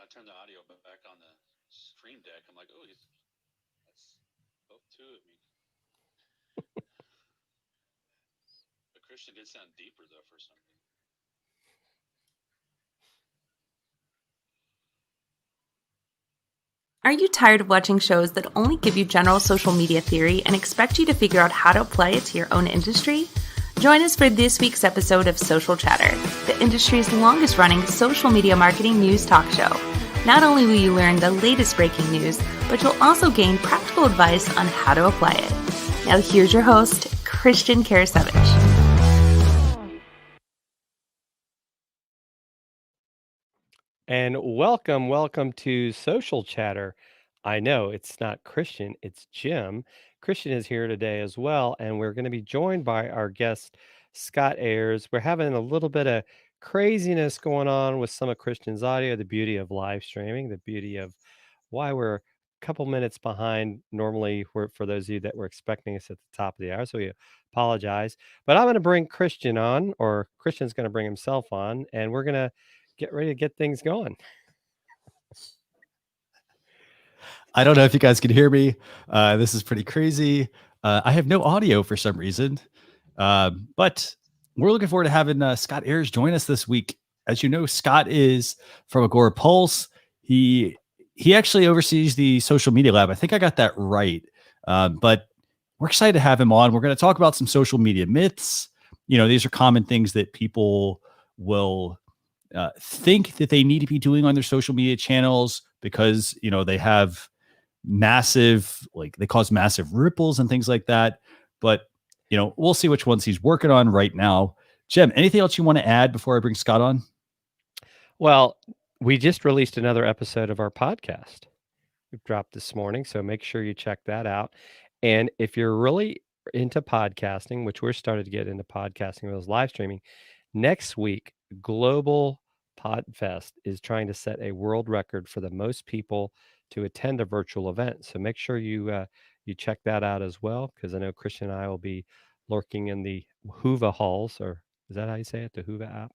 turned the audio back on the stream deck. I'm like, oh, that's both two of me. But Christian did sound deeper though for some reason. Are you tired of watching shows that only give you general social media theory and expect you to figure out how to apply it to your own industry? Join us for this week's episode of Social Chatter, the industry's longest-running social media marketing news talk show. Not only will you learn the latest breaking news, but you'll also gain practical advice on how to apply it. Now here's your host, Christian Karasiewicz. And welcome to Social Chatter. I know it's not Christian, it's Jim. Christian is here today as well, and we're going to be joined by our guest, Scott Ayres. We're having a little bit of craziness going on with some of Christian's audio, the beauty of live streaming, the beauty of why we're a couple minutes behind normally for those of you that were expecting us at the top of the hour, so we apologize. But I'm going to bring Christian on, or Christian's going to bring himself on, and we're going to get ready to get things going. I don't know if you guys can hear me. This is pretty crazy. I have no audio for some reason, but we're looking forward to having Scott Ayres join us this week. As you know, Scott is from Agora Pulse. He actually oversees the social media lab. I think I got that right. But we're excited to have him on. We're going to talk about some social media myths. You know, these are common things that people will think that they need to be doing on their social media channels because, you know, they have massive, like they cause massive ripples and things like that. But, you know, we'll see which ones he's working on right now. Jim, anything else you want to add before I bring Scott on? Well, we just released another episode of our podcast. We've dropped this morning, so make sure you check that out. And if you're really into podcasting, which we're starting to get into podcasting with live streaming, next week, Global Podfest is trying to set a world record for the most people to attend a virtual event. So make sure you check that out as well, because I know Christian and I will be lurking in the Huva halls, or is that how you say it, the Huva app,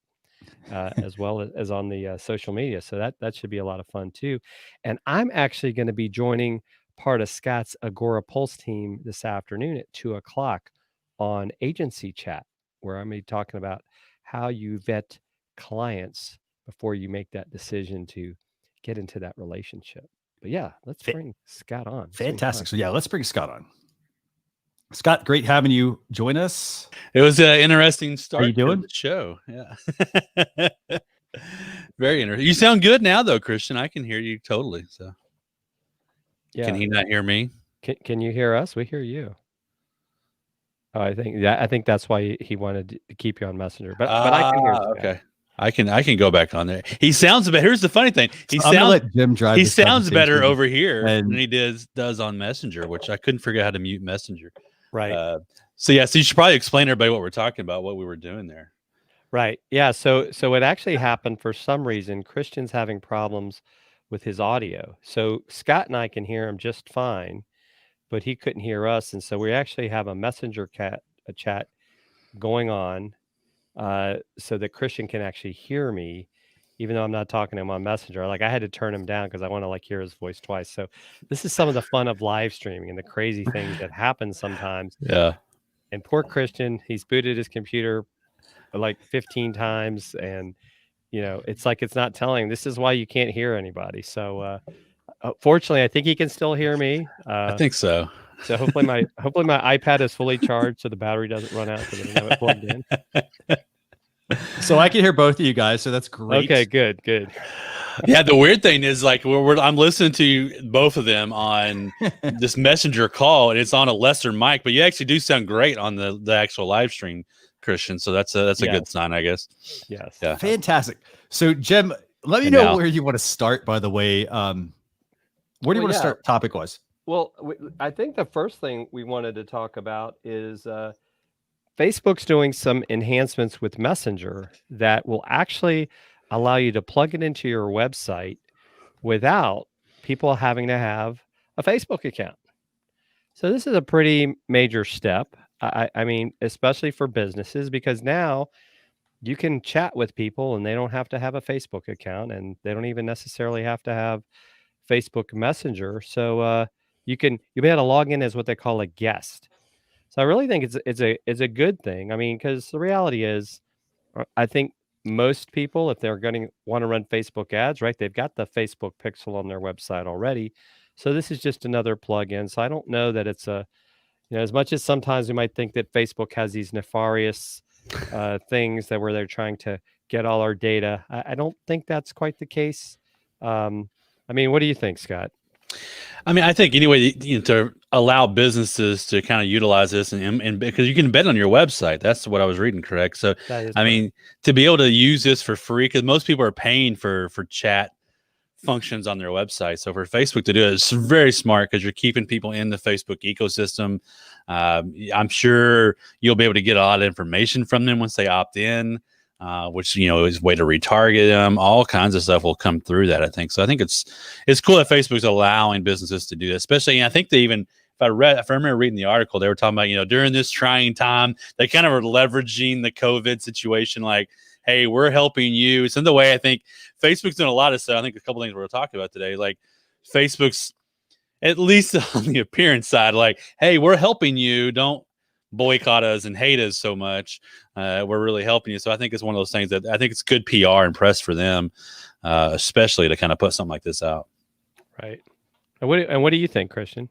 as well as on the social media. So that should be a lot of fun too. And I'm actually going to be joining part of Scott's Agora Pulse team this afternoon at 2:00 on Agency Chat, where I'm going to be talking about how you vet clients before you make that decision to get into that relationship. But yeah, let's bring Scott on. Fantastic. So yeah, let's bring Scott on. Scott, great having you join us. It was an interesting start. How you doing? To the show. Yeah. Very interesting. You sound good now though, Christian. I can hear you totally. So yeah. Can he not hear me? Can you hear us? We hear you. Oh, I think that's why he wanted to keep you on Messenger. But I can hear you. Okay. I can go back on there. He sounds better. Here's the funny thing. He sounds better over here than he does on Messenger, which I couldn't figure out how to mute Messenger. Right. So you should probably explain to everybody what we're talking about, what we were doing there. Right. Yeah. So it actually happened for some reason. Christian's having problems with his audio. So Scott and I can hear him just fine, but he couldn't hear us. And so we actually have a Messenger chat going on so that Christian can actually hear me, even though I'm not talking to him on Messenger. Like I had to turn him down because I want to hear his voice twice. So this is some of the fun of live streaming and the crazy things that happen sometimes. Yeah. And poor Christian, he's booted his computer like 15 times, and you know, it's like it's not telling. This is why you can't hear anybody. So fortunately, I think he can still hear me. I think so. So hopefully my iPad is fully charged, so the battery doesn't run out because I have it plugged in. So I can hear both of you guys. So that's great. Okay, good. Yeah, the weird thing is I'm listening to both of them on this Messenger call, and it's on a lesser mic, but you actually do sound great on the actual live stream, Christian. So that's a good sign, I guess. Yes. Yeah. Fantastic. So Jim, let me know where you want to start. By the way, where do you want to start topic wise? Well, I think the first thing we wanted to talk about is Facebook's doing some enhancements with Messenger that will actually allow you to plug it into your website without people having to have a Facebook account. So this is a pretty major step. I mean, especially for businesses, because now you can chat with people, and they don't have to have a Facebook account, and they don't even necessarily have to have Facebook Messenger. So you'll be able to log in as what they call a guest. So I really think it's a good thing. I mean, because the reality is, I think most people, if they're going to want to run Facebook ads, right, they've got the Facebook pixel on their website already. So this is just another plugin. So I don't know that it's as much as sometimes we might think that Facebook has these nefarious things where they're trying to get all our data. I don't think that's quite the case. I mean, what do you think, Scott? I mean, I think anyway, to allow businesses to kind of utilize this and because you can embed on your website. That's what I was reading, correct? So, I mean, to be able to use this for free, because most people are paying for chat functions on their website. So for Facebook to do it, it's very smart because you're keeping people in the Facebook ecosystem. I'm sure you'll be able to get a lot of information from them once they opt in. Which is a way to retarget them. All kinds of stuff will come through that, I think. So I think it's cool that Facebook's allowing businesses to do that. Especially, I think they even, if I remember reading the article, they were talking about during this trying time, they kind of are leveraging the COVID situation. Like, hey, we're helping you. It's in the way I think Facebook's doing a lot of stuff. I think a couple things we're talking about today, like Facebook's, at least on the appearance side, like, hey, we're helping you. Don't boycott us and hate us so much. We're really helping you. So I think it's one of those things that I think it's good PR and press for them, especially to kind of put something like this out. Right. And what do you think, Christian?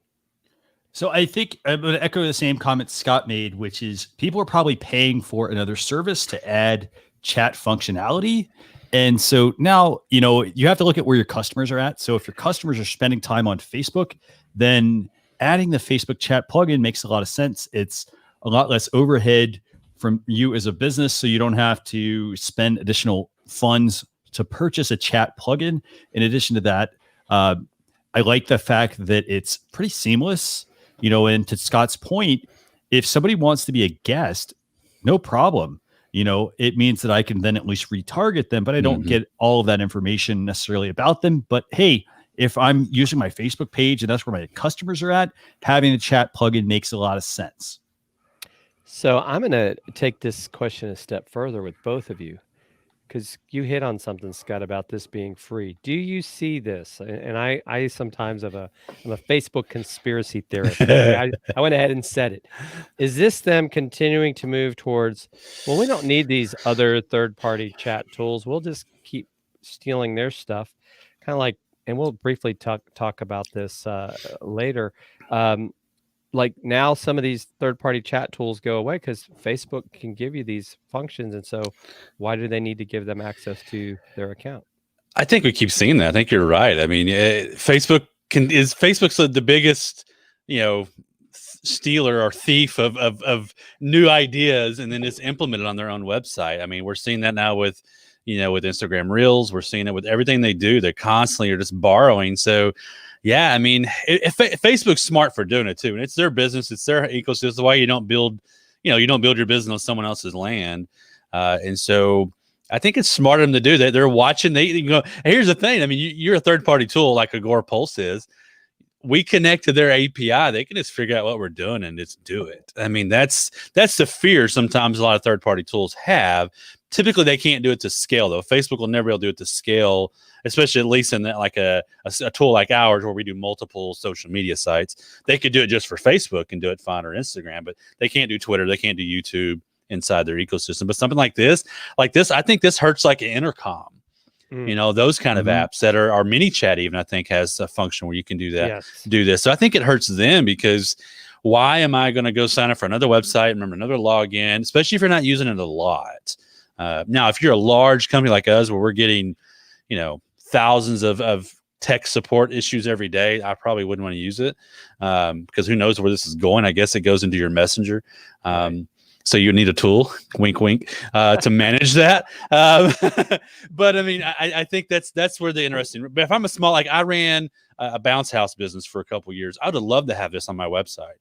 So I think I'm going to echo the same comment Scott made, which is people are probably paying for another service to add chat functionality. And so now, you have to look at where your customers are at. So if your customers are spending time on Facebook, then adding the Facebook chat plugin makes a lot of sense. It's a lot less overhead from you as a business, so you don't have to spend additional funds to purchase a chat plugin. In addition to that, I like the fact that it's pretty seamless. And to Scott's point, if somebody wants to be a guest, no problem. It means that I can then at least retarget them, but I don't get all of that information necessarily about them. But hey, if I'm using my Facebook page and that's where my customers are at, having a chat plugin makes a lot of sense. So I'm going to take this question a step further with both of you, because you hit on something, Scott, about this being free. Do you see this? And I sometimes I'm a Facebook conspiracy theorist. I went ahead and said it. Is this them continuing to move towards, well, we don't need these other third-party chat tools. We'll just keep stealing their stuff, kind of like, and we'll briefly talk about this later. Like now some of these third-party chat tools go away because Facebook can give you these functions. And so why do they need to give them access to their account? I think we keep seeing that. I think you're right. I mean, Facebook's the biggest, stealer or thief of new ideas, and then it's implemented on their own website. I mean, we're seeing that now with Instagram Reels. We're seeing it with everything they do. They constantly are just borrowing. So yeah, I mean, Facebook's smart for doing it too, and it's their business, it's their ecosystem. Why you don't build your business on someone else's land, and so I think it's smart of them to do that. They're watching. Here's the thing. I mean, you're a third-party tool like Agora Pulse is. We connect to their API. They can just figure out what we're doing and just do it. I mean, that's the fear sometimes a lot of third-party tools have. Typically, they can't do it to scale, though. Facebook will never be able to do it to scale, especially at least in that, like a tool like ours where we do multiple social media sites. They could do it just for Facebook and do it fine, or Instagram, but they can't do Twitter. They can't do YouTube inside their ecosystem. But something like this, I think this hurts like an intercom. Those kind of apps that are mini chat even, I think, has a function where you can do that, do this. So I think it hurts them, because why am I going to go sign up for another website, remember another login, especially if you're not using it a lot? Now, if you're a large company like us where we're getting, thousands of tech support issues every day, I probably wouldn't want to use it, because who knows where this is going. I guess it goes into your messenger. So you need a tool, wink, wink, to manage that. But I mean, I think that's where the interesting. But if I'm I ran a bounce house business for a couple of years, I would have loved to have this on my website,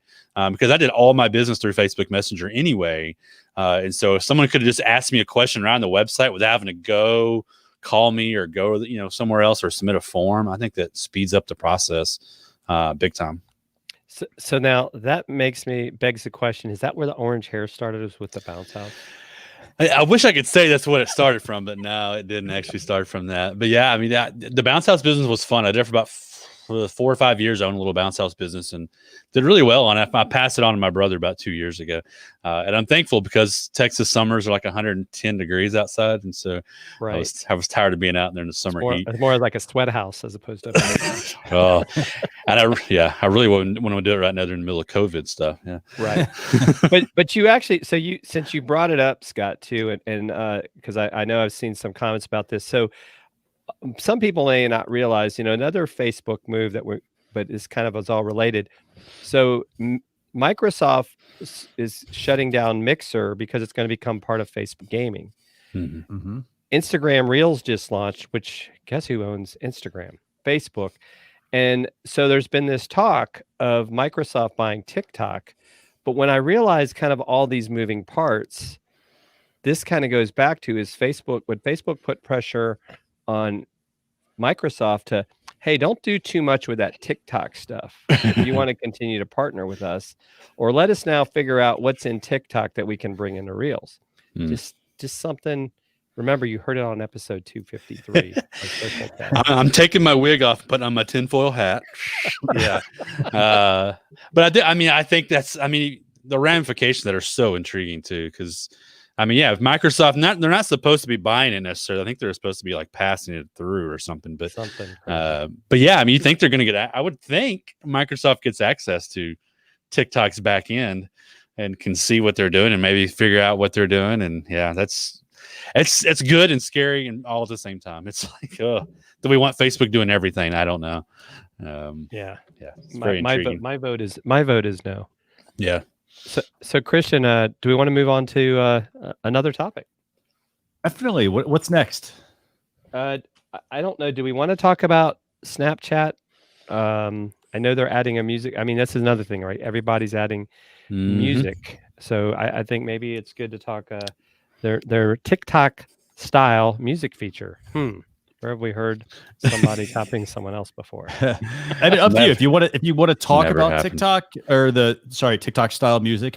because I did all my business through Facebook Messenger anyway. And so if someone could have just asked me a question around the website without having to go call me or go, somewhere else or submit a form, I think that speeds up the process big time. So now that begs the question: is that where the orange hair started? Was with the bounce house? I wish I could say that's what it started from, but no, it didn't actually start from that. But yeah, I mean, the bounce house business was fun. I did it for about 4 or 5 years. I owned a little bounce house business and did really well on it. I passed it on to my brother about 2 years ago. And I'm thankful because Texas summers are like 110 degrees outside. And so I was tired of being out there in the summer heat. It's more like a sweat house as opposed to oh, and I really wouldn't want to do it right now during the middle of COVID stuff. Yeah. Right. but you actually, since you brought it up, Scott, too, and because I know I've seen some comments about this. So some people may not realize, another Facebook move but is kind of all related. So Microsoft is shutting down Mixer because it's going to become part of Facebook Gaming. Mm-hmm. Mm-hmm. Instagram Reels just launched, which guess who owns Instagram? Facebook. And so there's been this talk of Microsoft buying TikTok. But when I realized kind of all these moving parts, this kind of goes back to would Facebook put pressure on Microsoft to, hey, don't do too much with that TikTok stuff. If you want to continue to partner with us, or let us now figure out what's in TikTok that we can bring into Reels. Just something. Remember, you heard it on episode 253. I'm taking my wig off, putting on my tinfoil hat. Yeah. But I think the ramifications that are so intriguing too, because if Microsoft, they're not supposed to be buying it necessarily. I think they're supposed to be like passing it through or something. But yeah, you think they're going to get? I would think Microsoft gets access to TikTok's back end and can see what they're doing and maybe figure out what they're doing. And yeah, it's good and scary and all at the same time. It's like, do we want Facebook doing everything? I don't know. It's very intriguing. My vote is no. Yeah. So Christian, do we want to move on to another topic? Definitely. What's next? I don't know. Do we want to talk about Snapchat? I know they're adding a music. This is another thing, right? Everybody's adding music. So I think maybe it's good to talk their TikTok style music feature. Where have we heard somebody copying someone else before? Up to you. If you want to talk about TikTok or TikTok style music,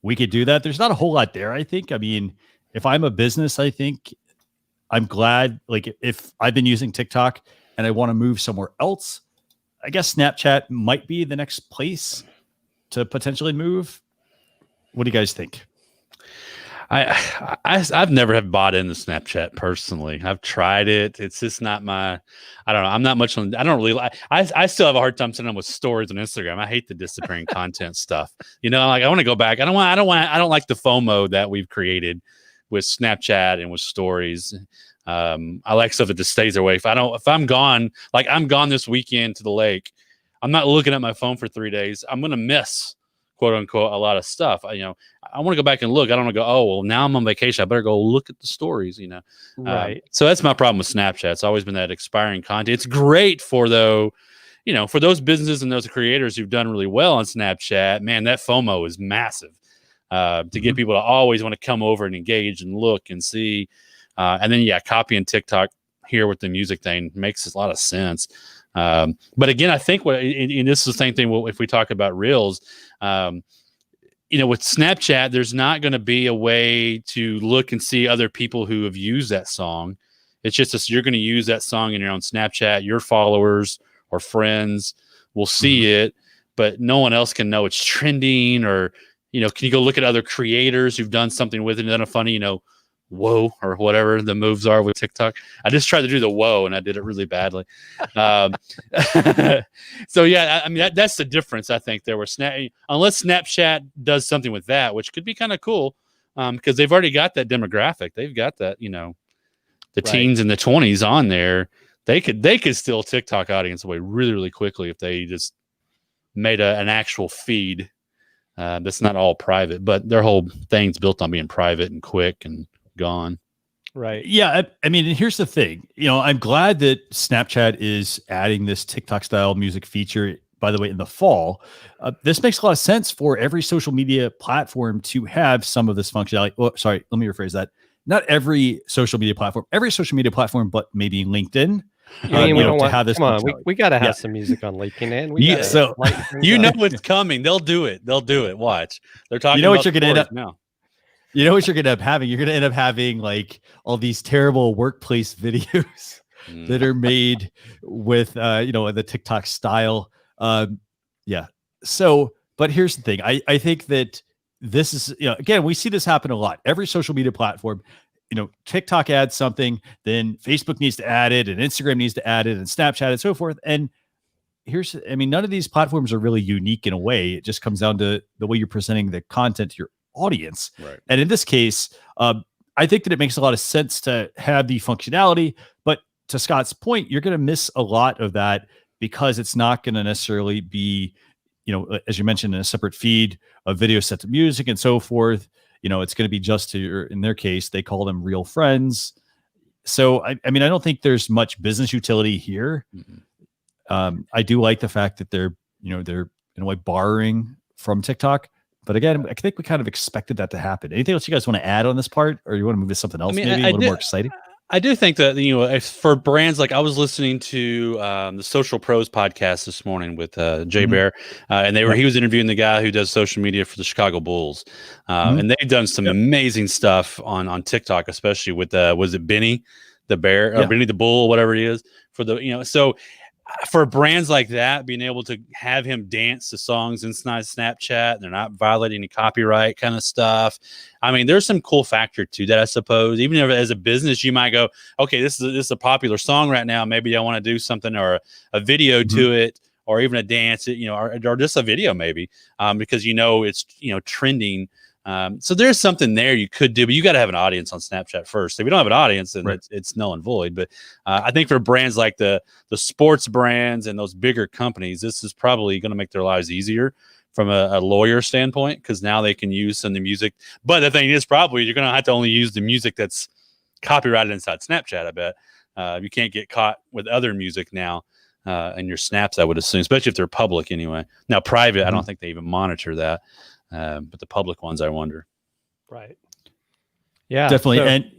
we could do that. There's not a whole lot there, I think. If I'm a business, I think I'm glad, if I've been using TikTok and I want to move somewhere else, I guess Snapchat might be the next place to potentially move. What do you guys think? I've never have bought into Snapchat personally. I've tried it. It's just not my. I don't know. I'm not much on. I don't really. I still have a hard time sitting with stories on Instagram. I hate the disappearing content stuff. I want to go back. I don't like the FOMO that we've created with Snapchat and with stories. I like stuff that just stays away. If I'm gone, I'm gone this weekend to the lake, I'm not looking at my phone for 3 days. I'm gonna miss, quote unquote, a lot of stuff. I want to go back and look. I don't want to go, oh, well, now I'm on vacation, I better go look at the stories, Right. So that's my problem with Snapchat. It's always been that expiring content. It's great for those businesses and those creators who've done really well on Snapchat. Man, that FOMO is massive to get people to always want to come over and engage and look and see. And then, copying TikTok here with the music thing makes a lot of sense. But again, I think and this is the same thing if we talk about Reels, with Snapchat, there's not going to be a way to look and see other people who have used that song. It's just you're going to use that song in your own Snapchat. Your followers or friends will see it, but no one else can know it's trending. Or, can you go look at other creators who've done something with it and done a funny, whoa, or whatever the moves are with TikTok. I just tried to do the whoa and I did it really badly. So yeah, that's the difference. I think there were unless Snapchat does something with that, which could be kind of cool, because they've already got that demographic. They've got that, the teens and the 20s on there. They could steal TikTok audience away really, really quickly if they just made an actual feed that's not all private, but their whole thing's built on being private and quick and gone. Right. Yeah. Here's the thing. I'm glad that Snapchat is adding this TikTok style music feature, by the way, in the fall. This makes a lot of sense for every social media platform to have some of this functionality. Oh, sorry. Let me rephrase that. Not every social media platform, but maybe LinkedIn. We don't want to have this. Come on, we got to have some music on LinkedIn. So what's coming. They'll do it. Watch. They're talking. What you're going to end up now. You know what you're gonna end up having? You're gonna end up having like all these terrible workplace videos that are made with the TikTok style. Yeah. So, but here's the thing. I think that this is, again, we see this happen a lot. Every social media platform, TikTok adds something, then Facebook needs to add it, and Instagram needs to add it, and Snapchat and so forth. And none of these platforms are really unique in a way. It just comes down to the way you're presenting the content to your audience. Right. And in this case, I think that it makes a lot of sense to have the functionality, but to Scott's point, you're going to miss a lot of that because it's not going to necessarily be, as you mentioned, in a separate feed, a video set to music and so forth. It's going to be just in their case, they call them real friends. So, I don't think there's much business utility here. Mm-hmm. I do like the fact that they're in a way borrowing from TikTok. But again, I think we kind of expected that to happen. Anything else you guys want to add on this part, or you want to move to something else, maybe a little more exciting? I do think that, for brands, like I was listening to the Social Pros podcast this morning with Jay Bear, and he was interviewing the guy who does social media for the Chicago Bulls. And they've done some amazing stuff on TikTok, especially with, was it Benny the Bear, or Benny the Bull, whatever it is for the, so for brands like that, being able to have him dance to songs inside Snapchat, they're not violating any copyright kind of stuff. There's some cool factor to that, I suppose. Even if as a business, you might go, okay, this is a popular song right now. Maybe I want to do something or a video to it, or even a dance, or just a video maybe, because it's trending. So there's something there you could do, but you got to have an audience on Snapchat first. If you don't have an audience, then it's null and void. But I think for brands like the sports brands and those bigger companies, this is probably going to make their lives easier from a lawyer standpoint, because now they can use some of the music. But the thing is, probably you're going to have to only use the music that's copyrighted inside Snapchat. I bet you can't get caught with other music now in your snaps, I would assume, especially if they're public anyway. Now, private, I don't think they even monitor that. But the public ones, I wonder. Right. Yeah, definitely. And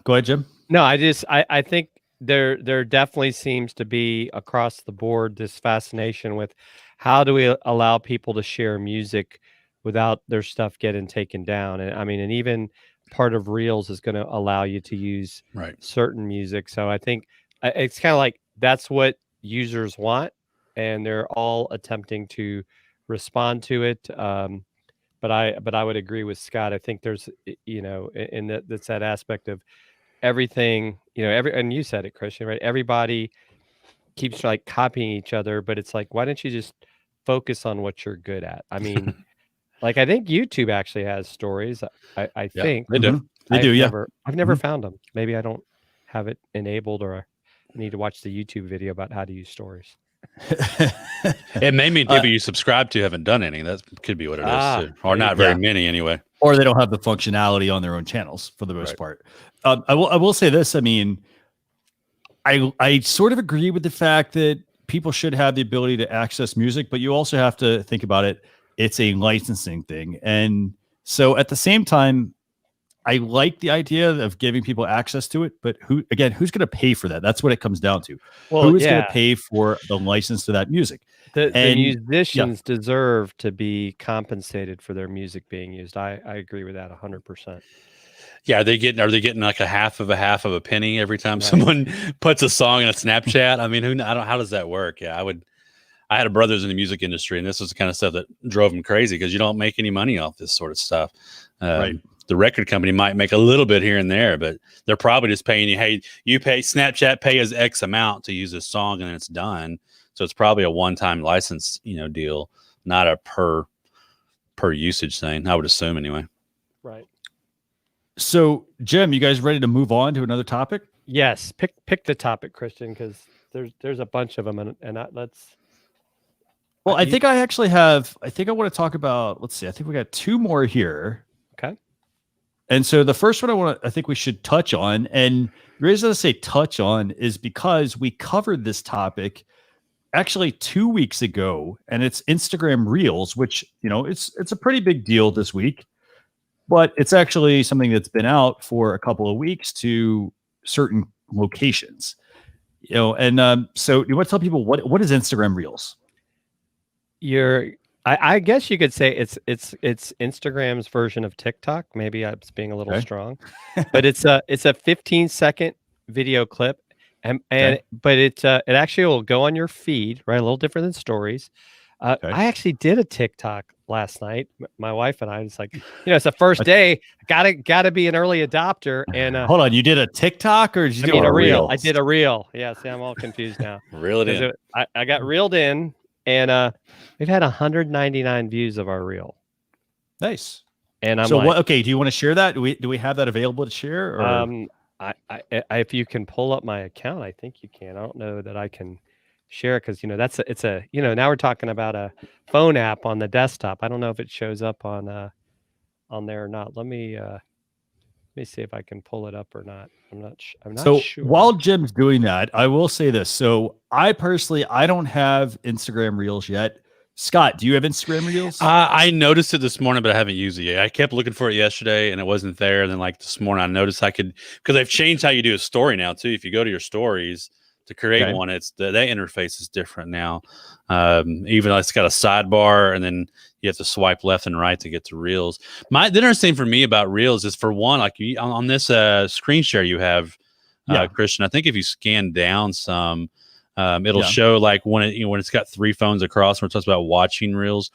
go ahead, Jim. No, I think there definitely seems to be across the board this fascination with how do we allow people to share music without their stuff getting taken down. And and even part of Reels is going to allow you to use certain music. So I think it's kind of like that's what users want, and they're all attempting to respond to it. But I would agree with Scott. I think there's, that's that aspect of everything, and you said it, Christian, right? Everybody keeps like copying each other, but it's like, why don't you just focus on what you're good at? Like, I think YouTube actually has stories. I think they do. They do. I've never found them. Maybe I don't have it enabled, or I need to watch the YouTube video about how to use stories. It may mean people you subscribe to haven't done any. That could be what it is, too. Or not very many anyway. Or they don't have the functionality on their own channels for the most part. I will say this. I sort of agree with the fact that people should have the ability to access music, but you also have to think about it. It's a licensing thing. And so at the same time, I like the idea of giving people access to it, but who's going to pay for that? That's what it comes down to. Well, who is going to pay for the license to that music? The musicians deserve to be compensated for their music being used. I agree with that 100%. Yeah, are they getting like a half of a penny every time someone puts a song in a Snapchat? How does that work? Yeah, I had brothers in the music industry, and this was the kind of stuff that drove them crazy, because you don't make any money off this sort of stuff. The record company might make a little bit here and there, but they're probably just paying you, hey, you pay Snapchat, pay us X amount to use this song, and it's done. So it's probably a one-time license, deal, not a per usage thing, I would assume anyway. Right. So, Jim, you guys ready to move on to another topic? Yes. Pick the topic, Christian, because there's a bunch of them, and let's. Well, I think I want to talk about, let's see, I think we got two more here. Okay. And so the first one I think we should touch on, and the reason I say touch on is because we covered this topic actually 2 weeks ago, and it's Instagram Reels, which, it's a pretty big deal this week, but it's actually something that's been out for a couple of weeks to certain locations, and so you want to tell people what is Instagram Reels? I guess you could say it's Instagram's version of TikTok. Maybe it's being a little strong, but it's a 15-second video clip, but it actually will go on your feed, right? A little different than stories. I actually did a TikTok last night. My wife and I was like, it's the first day. Gotta be an early adopter. And hold on, you did a TikTok or did you do a reel? I did a reel. Yeah, see, I'm all confused now. Reel it in. I got reeled in, and we've had 199 views of our reel. Nice. And I'm so like, okay, do you want to share that? Do we have that available to share? Or? If you can pull up my account, I think you can. I don't know that I can share it because it's a now we're talking about a phone app on the desktop. I don't know if it shows up on there or not. Let me see if I can pull it up or not. I'm not sure. While Jim's doing that, I will say this. So I personally, I don't have Instagram Reels yet. Scott, do you have Instagram Reels? I noticed it this morning, but I haven't used it yet. I kept looking for it yesterday and it wasn't there. And then like this morning, I noticed I could, because they've changed how you do a story now too. If you go to your stories to create one, it's that interface is different now. Even though it's got a sidebar and then you have to swipe left and right to get to Reels. The interesting for me about Reels is, for one, like on this screen share you have, Christian, I think if you scan down some, it'll show like when it's got 3 phones across, when it talks about watching Reels.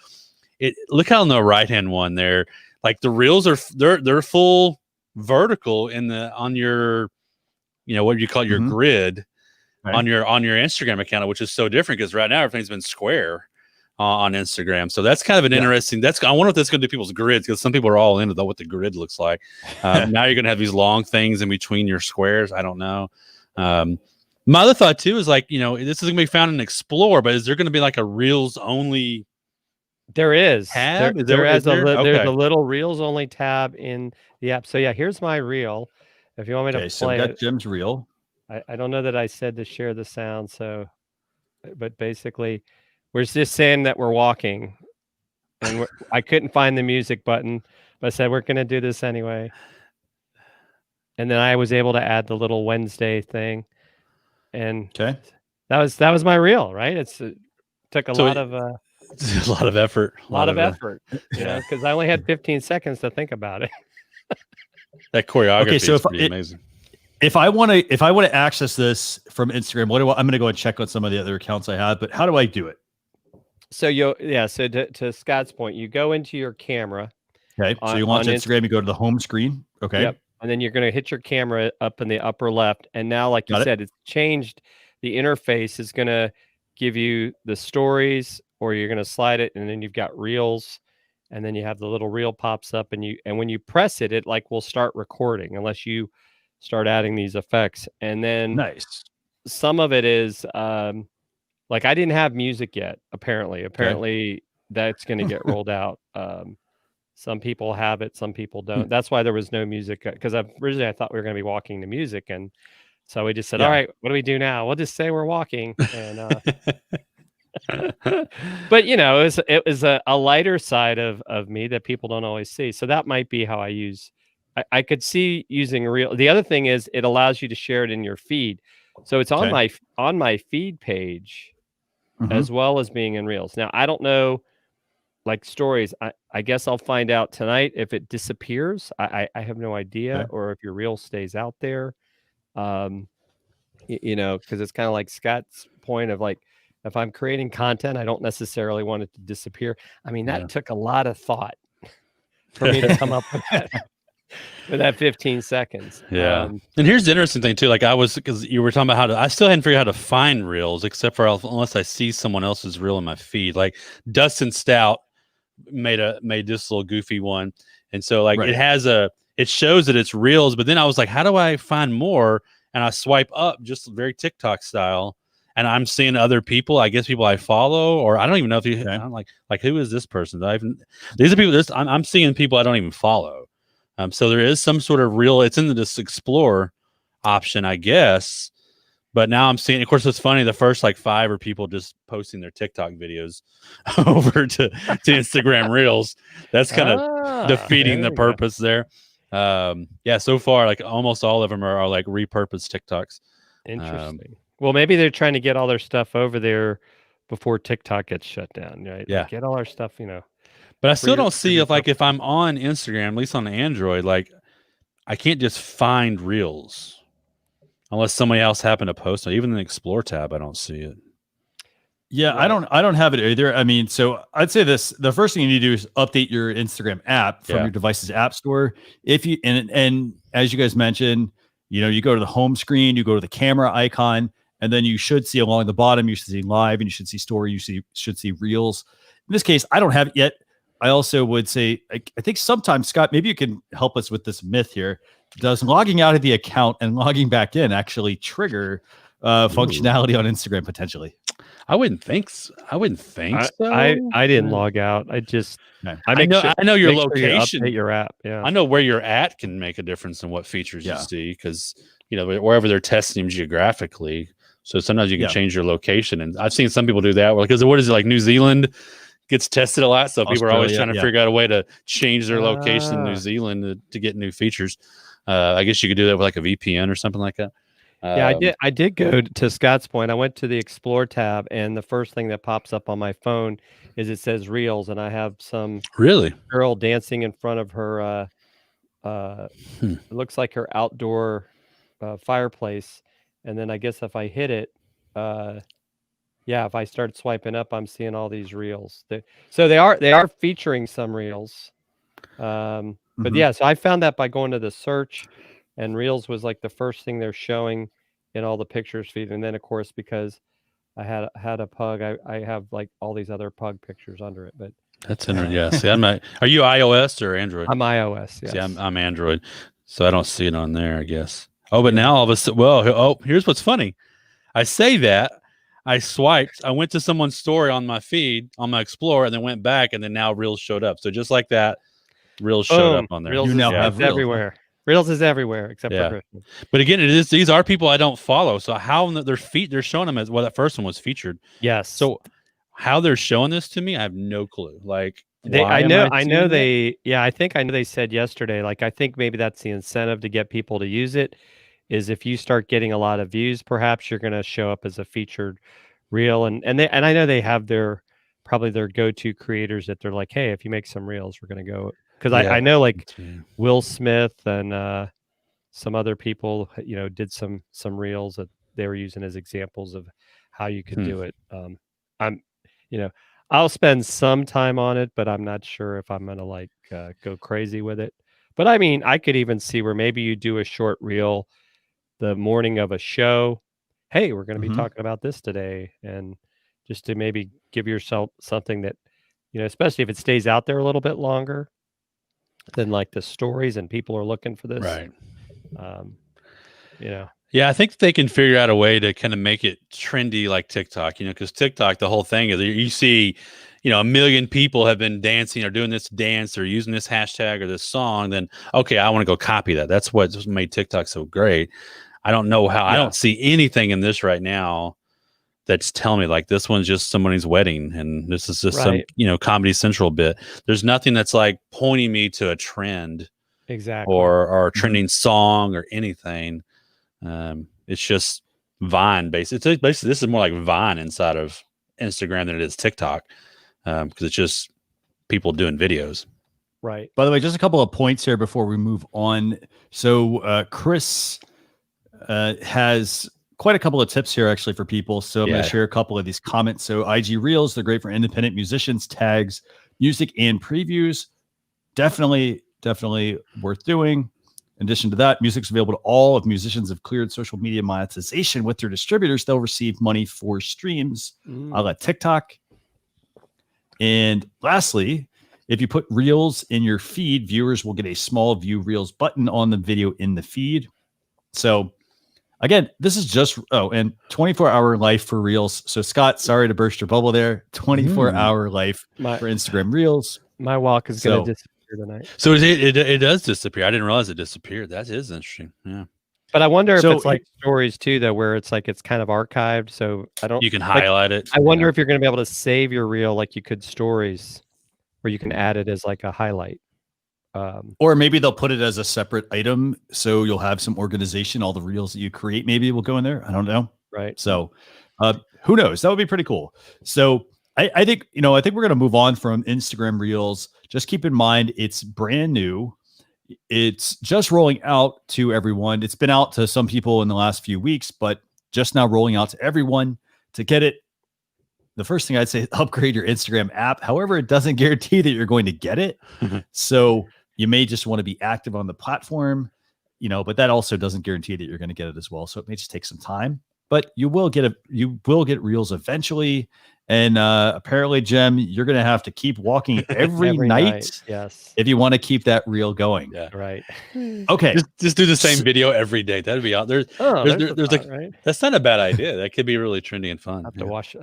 Look how on the right hand one there, like the Reels are they're full vertical on your, what do you call it, your grid on your Instagram account, which is so different because right now everything's been square on Instagram. So that's kind of an interesting. I wonder if that's going to do people's grids, because some people are all into what the grid looks like. Now you're going to have these long things in between your squares. I don't know. My other thought too is like, this is going to be found in Explore, but is there going to be like a Reels only? There is. Tab? There's a little Reels only tab in the app. So yeah, here's my reel. If you want me to play so we got Jim's reel. I don't know that I said to share the sound. But basically, we're just saying that we're walking, and I couldn't find the music button, but I said we're going to do this anyway. And then I was able to add the little Wednesday thing. And that was my reel, right? It took a lot of effort. A lot of effort, because I only had 15 seconds to think about it. That choreography is pretty amazing. If I want to access this from Instagram, I'm going to go and check on some of the other accounts I have, but how do I do it? So so to Scott's point, you go into your camera. Okay. So you launch Instagram, you go to the home screen. Okay. Yep. And then you're going to hit your camera up in the upper left. And now, like you said, it's changed. The interface is going to give you the stories, or you're going to slide it, and then you've got Reels, and then you have the little reel pops up, and when you press it, it like will start recording unless you start adding these effects. And then some of it is like I didn't have music yet. Apparently that's going to get rolled out. Some people have it, some people don't. That's why there was no music, because originally I thought we were going to be walking to music, and so we just said, all right, what do we do now? We'll just say we're walking. And but it was a lighter side of me that people don't always see. So that might be how I use. I could see using Reel. The other thing is it allows you to share it in your feed, so it's on my feed page as well as being in Reels. Now I don't know. Like stories, I guess I'll find out tonight if it disappears. I have no idea, or if your reel stays out there. Because it's kind of like Scott's point of like, if I'm creating content, I don't necessarily want it to disappear. I mean, that took a lot of thought for me to come up with that. For that 15 seconds. Yeah. And here's the interesting thing too. Like because you were talking about I still hadn't figured out how to find Reels, except for unless I see someone else's reel in my feed. Like Dustin Stout made this little goofy one. And so like it shows that it's Reels, but then I was like, how do I find more? And I swipe up just very TikTok style, and I'm seeing other people, I guess people I follow, or I don't even know if I'm like who is this person? These are people I'm seeing people I don't even follow. So there is some sort of reel. It's in this Explore option, I guess. But now I'm seeing, of course, it's funny. The first like 5 are people just posting their TikTok videos over to Instagram Reels. That's kind of defeating the purpose there. So far, like almost all of them are like repurposed TikToks. Interesting. Well, maybe they're trying to get all their stuff over there before TikTok gets shut down, right? Yeah. Like, get all our stuff, But I still don't see your if I'm on Instagram, at least on Android, like I can't just find reels unless somebody else happened to post it. Even in the Explore tab, I don't see it. Yeah, Right. I don't have it either. I mean, so I'd say this: the first thing you need to do is update your Instagram app from Yeah. your device's app store. If you and as you guys mentioned, you go to the home screen, you go to the camera icon, and then you should see along the bottom, you should see live, and you should see story, should see reels. In this case, I don't have it yet. I also would say, I think sometimes, Scott, maybe you can help us with this myth here. Does logging out of the account and logging back in actually trigger functionality on Instagram potentially? I wouldn't think so. I didn't log out. I just I know your location. Update your app. Yeah. I know where you're at can make a difference in what features you see, because wherever they're testing them geographically. So sometimes you can change your location, and I've seen some people do that. Because what is it, like New Zealand gets tested a lot, so people are always trying to figure out a way to change their location in New Zealand to get new features. I guess you could do that with like a VPN or something like that. Yeah, I did go to Scott's point. I went to the Explore tab, and the first thing that pops up on my phone is it says Reels, and I have some girl dancing in front of her. It looks like her outdoor fireplace, and then I guess if I hit it, if I start swiping up, I'm seeing all these Reels. So they are featuring some Reels, but yeah. So I found that by going to the search. And Reels was like the first thing they're showing in all the pictures feed. And then, of course, because I had a pug, I have like all these other pug pictures under it. But that's interesting. Yeah. See, I'm not. Are you iOS or Android? I'm iOS. Yes. See, I'm Android, so I don't see it on there, I guess. Oh, but now all of a sudden, here's what's funny. I say that I swiped. I went to someone's story on my feed on my Explorer, and then went back, and then now Reels showed up. So just like that, Reels showed up on there. Reels have Reels everywhere. Reels is everywhere except for Christian. But again, these are people I don't follow. So how they're showing them as that first one was featured. Yes. So how they're showing this to me, I have no clue. Like I think they said yesterday, like I think maybe that's the incentive to get people to use it, is if you start getting a lot of views, perhaps you're going to show up as a featured reel. And I know they have probably their go-to creators that they're like, hey, if you make some reels, we're going to go. Because I know like Will Smith and some other people, did some reels that they were using as examples of how you could do it. I'll spend some time on it, but I'm not sure if I'm going to go crazy with it. But I mean, I could even see where maybe you do a short reel the morning of a show. Hey, we're going to be talking about this today. And just to maybe give yourself something that, especially if it stays out there a little bit longer than like the stories and people are looking for this. Right. Yeah, I think they can figure out a way to kind of make it trendy like TikTok, because TikTok, the whole thing is you see, 1 million people have been dancing or doing this dance or using this hashtag or this song, then, okay, I want to go copy that. That's what made TikTok so great. I don't know how, I don't see anything in this right now that's telling me like this one's just somebody's wedding and this is just some Comedy Central bit. There's nothing that's like pointing me to a trend, exactly, or a trending song or anything. It's just Vine based. It's basically, this is more like Vine inside of Instagram than it is TikTok, because it's just people doing videos. Right. By the way, just a couple of points here before we move on. So Chris has quite a couple of tips here actually for people. So I'm going to share a couple of these comments. So IG Reels, they're great for independent musicians, tags, music, and previews. Definitely worth doing. In addition to that, music's available to all. If musicians have cleared social media monetization with their distributors, they'll receive money for streams. I'll let TikTok. And lastly, if you put Reels in your feed, viewers will get a small View Reels button on the video in the feed. So again, this is just, and 24-hour life for Reels. So Scott, sorry to burst your bubble there. 24-hour life for Instagram Reels. My walk is going to disappear tonight. So it does disappear. I didn't realize it disappeared. That is interesting. Yeah. But I wonder if it's like stories too, though, where it's like it's kind of archived. So you can highlight it. I wonder if you're going to be able to save your reel like you could stories, where you can add it as like a highlight. Or maybe they'll put it as a separate item, so you'll have some organization. All the reels that you create maybe will go in there. I don't know. Right. So who knows? That would be pretty cool. So I think, I think we're going to move on from Instagram Reels. Just keep in mind, it's brand new. It's just rolling out to everyone. It's been out to some people in the last few weeks, but just now rolling out to everyone. To get it, the first thing I'd say is upgrade your Instagram app. However, it doesn't guarantee that you're going to get it. So you may just want to be active on the platform, but that also doesn't guarantee that you're going to get it as well. So it may just take some time, but you will get Reels eventually. And apparently, Jem, you're going to have to keep walking every night. Yes. If you want to keep that reel going. Yeah. Right. Okay. Just do the same video every day. That'd be out there. Right? That's not a bad idea. That could be really trendy and fun. Have to watch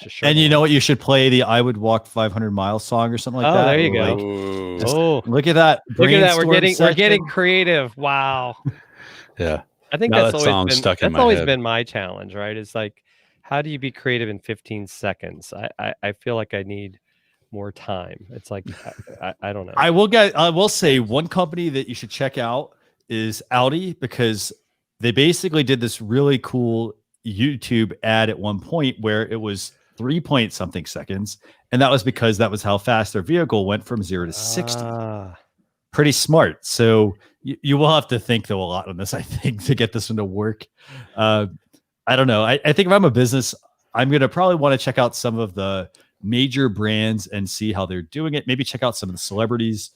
the show. And you know what? You should play the "I Would Walk 500 Miles" song or something like that. There you go. Look at that. Look at that. We're getting creative. Wow. Yeah. I think Now that's always been my challenge, right? It's like, how do you be creative in 15 seconds? I feel like I need more time. It's like, I don't know. I will say one company that you should check out is Audi, because they basically did this really cool YouTube ad at one point where it was 3 point something seconds. And that was because that was how fast their vehicle went from 0 to 60. Pretty smart. So you will have to think though a lot on this, I think, to get this one to work. I don't know. I think if I'm a business, I'm going to probably want to check out some of the major brands and see how they're doing it. Maybe check out some of the celebrities.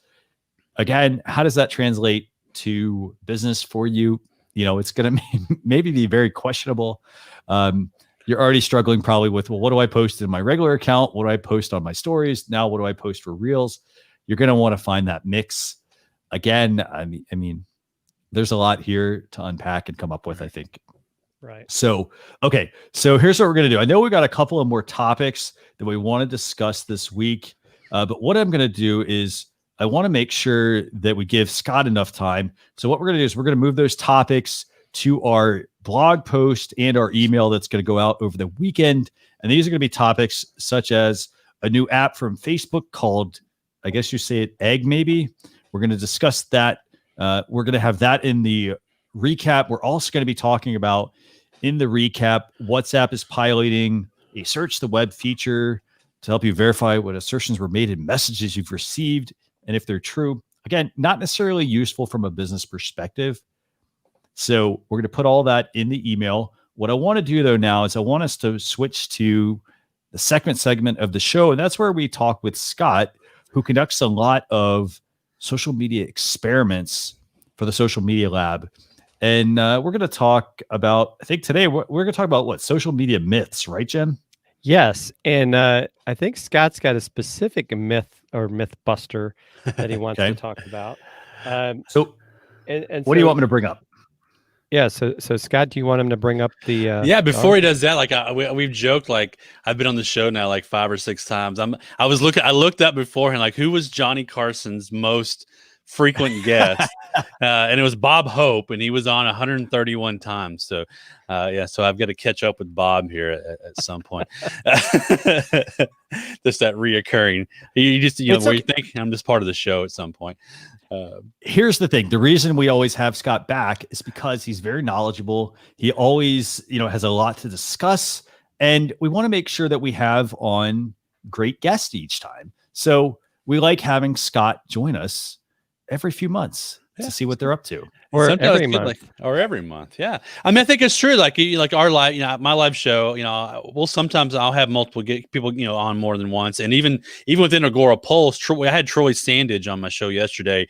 Again, how does that translate to business for you? It's going to maybe be very questionable. You're already struggling probably with, well, what do I post in my regular account? What do I post on my stories? Now, what do I post for Reels? You're going to want to find that mix. Again, I mean, there's a lot here to unpack and come up with, I think. Right. So, okay. So here's what we're going to do. I know we got a couple of more topics that we want to discuss this week. But what I'm going to do is I want to make sure that we give Scott enough time. So what we're going to do is we're going to move those topics to our blog post and our email that's going to go out over the weekend. And these are going to be topics such as a new app from Facebook called, I guess you say it, Egg, maybe. We're going to discuss that. We're going to have that in the recap. We're also going to be talking about in the recap, WhatsApp is piloting a search the web feature to help you verify what assertions were made in messages you've received and if they're true. Again, not necessarily useful from a business perspective. So we're going to put all that in the email. What I want to do though now is I want us to switch to the second segment of the show. And that's where we talk with Scott, who conducts a lot of social media experiments for the Social Media Lab. And we're going to talk about, I think today, we're going to talk about social media myths, right, Jen? Yes. And I think Scott's got a specific myth or myth buster that he wants to talk about. So what do you want me to bring up? Yeah. So Scott, do you want him to bring up the? Before he does that, like we've joked, like I've been on the show now like 5 or 6 times. I looked up beforehand, like who was Johnny Carson's most frequent guest, and it was Bob Hope, and he was on 131 times. So so I've got to catch up with Bob here at some point. Just that reoccurring, where you think I'm just part of the show at some point. Here's the thing. The reason we always have Scott back is because he's very knowledgeable. He always, has a lot to discuss, and we want to make sure that we have on great guests each time. So we like having Scott join us every few months to see what they're up to. Or every month. Every month. Yeah. I mean, I think it's true. Like our live, my live show, sometimes I'll have multiple people, on more than once. And even within Agora Pulse, I had Troy Sandage on my show yesterday.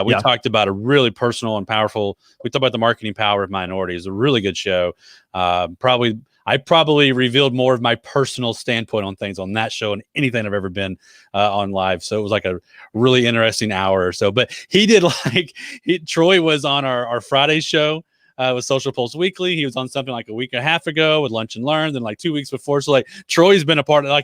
We talked about a really personal and powerful, we talked about the marketing power of minorities. A really good show. I probably revealed more of my personal standpoint on things on that show than anything I've ever been on live. So it was like a really interesting hour or so. But he did Troy was on our Friday show with Social Pulse Weekly. He was on something like a week and a half ago with Lunch and Learn, then like 2 weeks before. So Troy's been a part of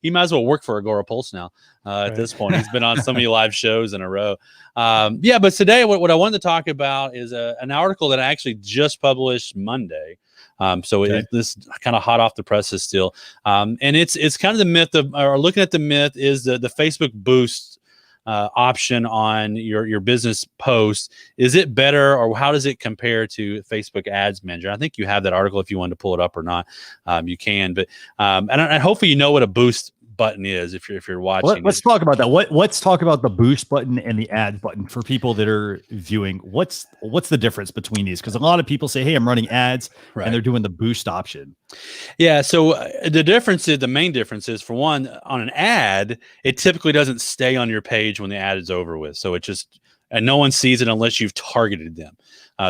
he might as well work for Agora Pulse now at this point. He's been on so many live shows in a row. But today what I wanted to talk about is an article that I actually just published Monday. This kind of hot off the presses still. And it's kind of the myth of, or looking at the myth is the Facebook boost option on your business post, is it better, or how does it compare to Facebook Ads Manager? I think you have that article if you want to pull it up or not. You can, but and hopefully you know what a boost button is if you're watching. Let's talk about that. Let's talk about the boost button and the ads button for people that are viewing. What's the difference between these? Because a lot of people say, "Hey, I'm running ads," and they're doing the boost option. Yeah. So the main difference is, for one, on an ad, it typically doesn't stay on your page when the ad is over with. So and no one sees it unless you've targeted them.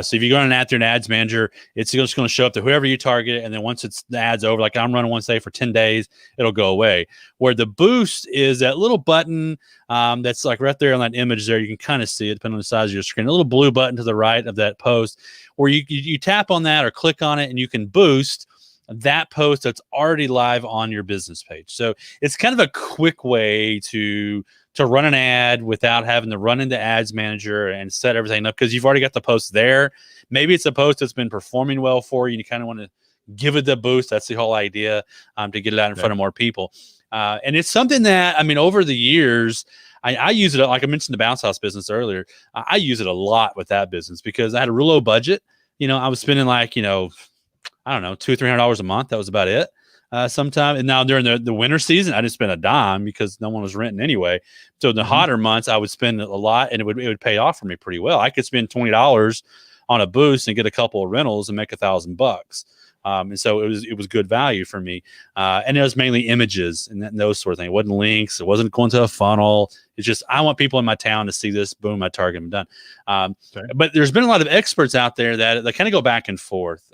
So if you go on an ad through an ads manager, it's just going to show up to whoever you target. And then once the ad's over, like I'm running one, say for 10 days, it'll go away. Where the boost is that little button that's like right there on that image there. You can kind of see it depending on the size of your screen, a little blue button to the right of that post, where you tap on that or click on it and you can boost that post that's already live on your business page. So it's kind of a quick way to run an ad without having to run into Ads Manager and set everything up, because you've already got the post there. Maybe it's a post that's been performing well for you and you kind of want to give it the boost. That's the whole idea, to get it out in front of more people. And it's something that, I mean, over the years, I use it, like I mentioned the bounce house business earlier. I use it a lot with that business because I had a real low budget. I was spending like, I don't know, $200 or $300 a month. That was about it. Sometime. And now during the winter season, I didn't spend a dime because no one was renting anyway. So in the hotter months, I would spend a lot, and it would pay off for me pretty well. I could spend $20 on a boost and get a couple of rentals and make $1,000. And so it was good value for me. And it was mainly images and those sort of things. It wasn't links. It wasn't going to a funnel. It's just, I want people in my town to see this. Boom, I target them, done. But there's been a lot of experts out there that kind of go back and forth.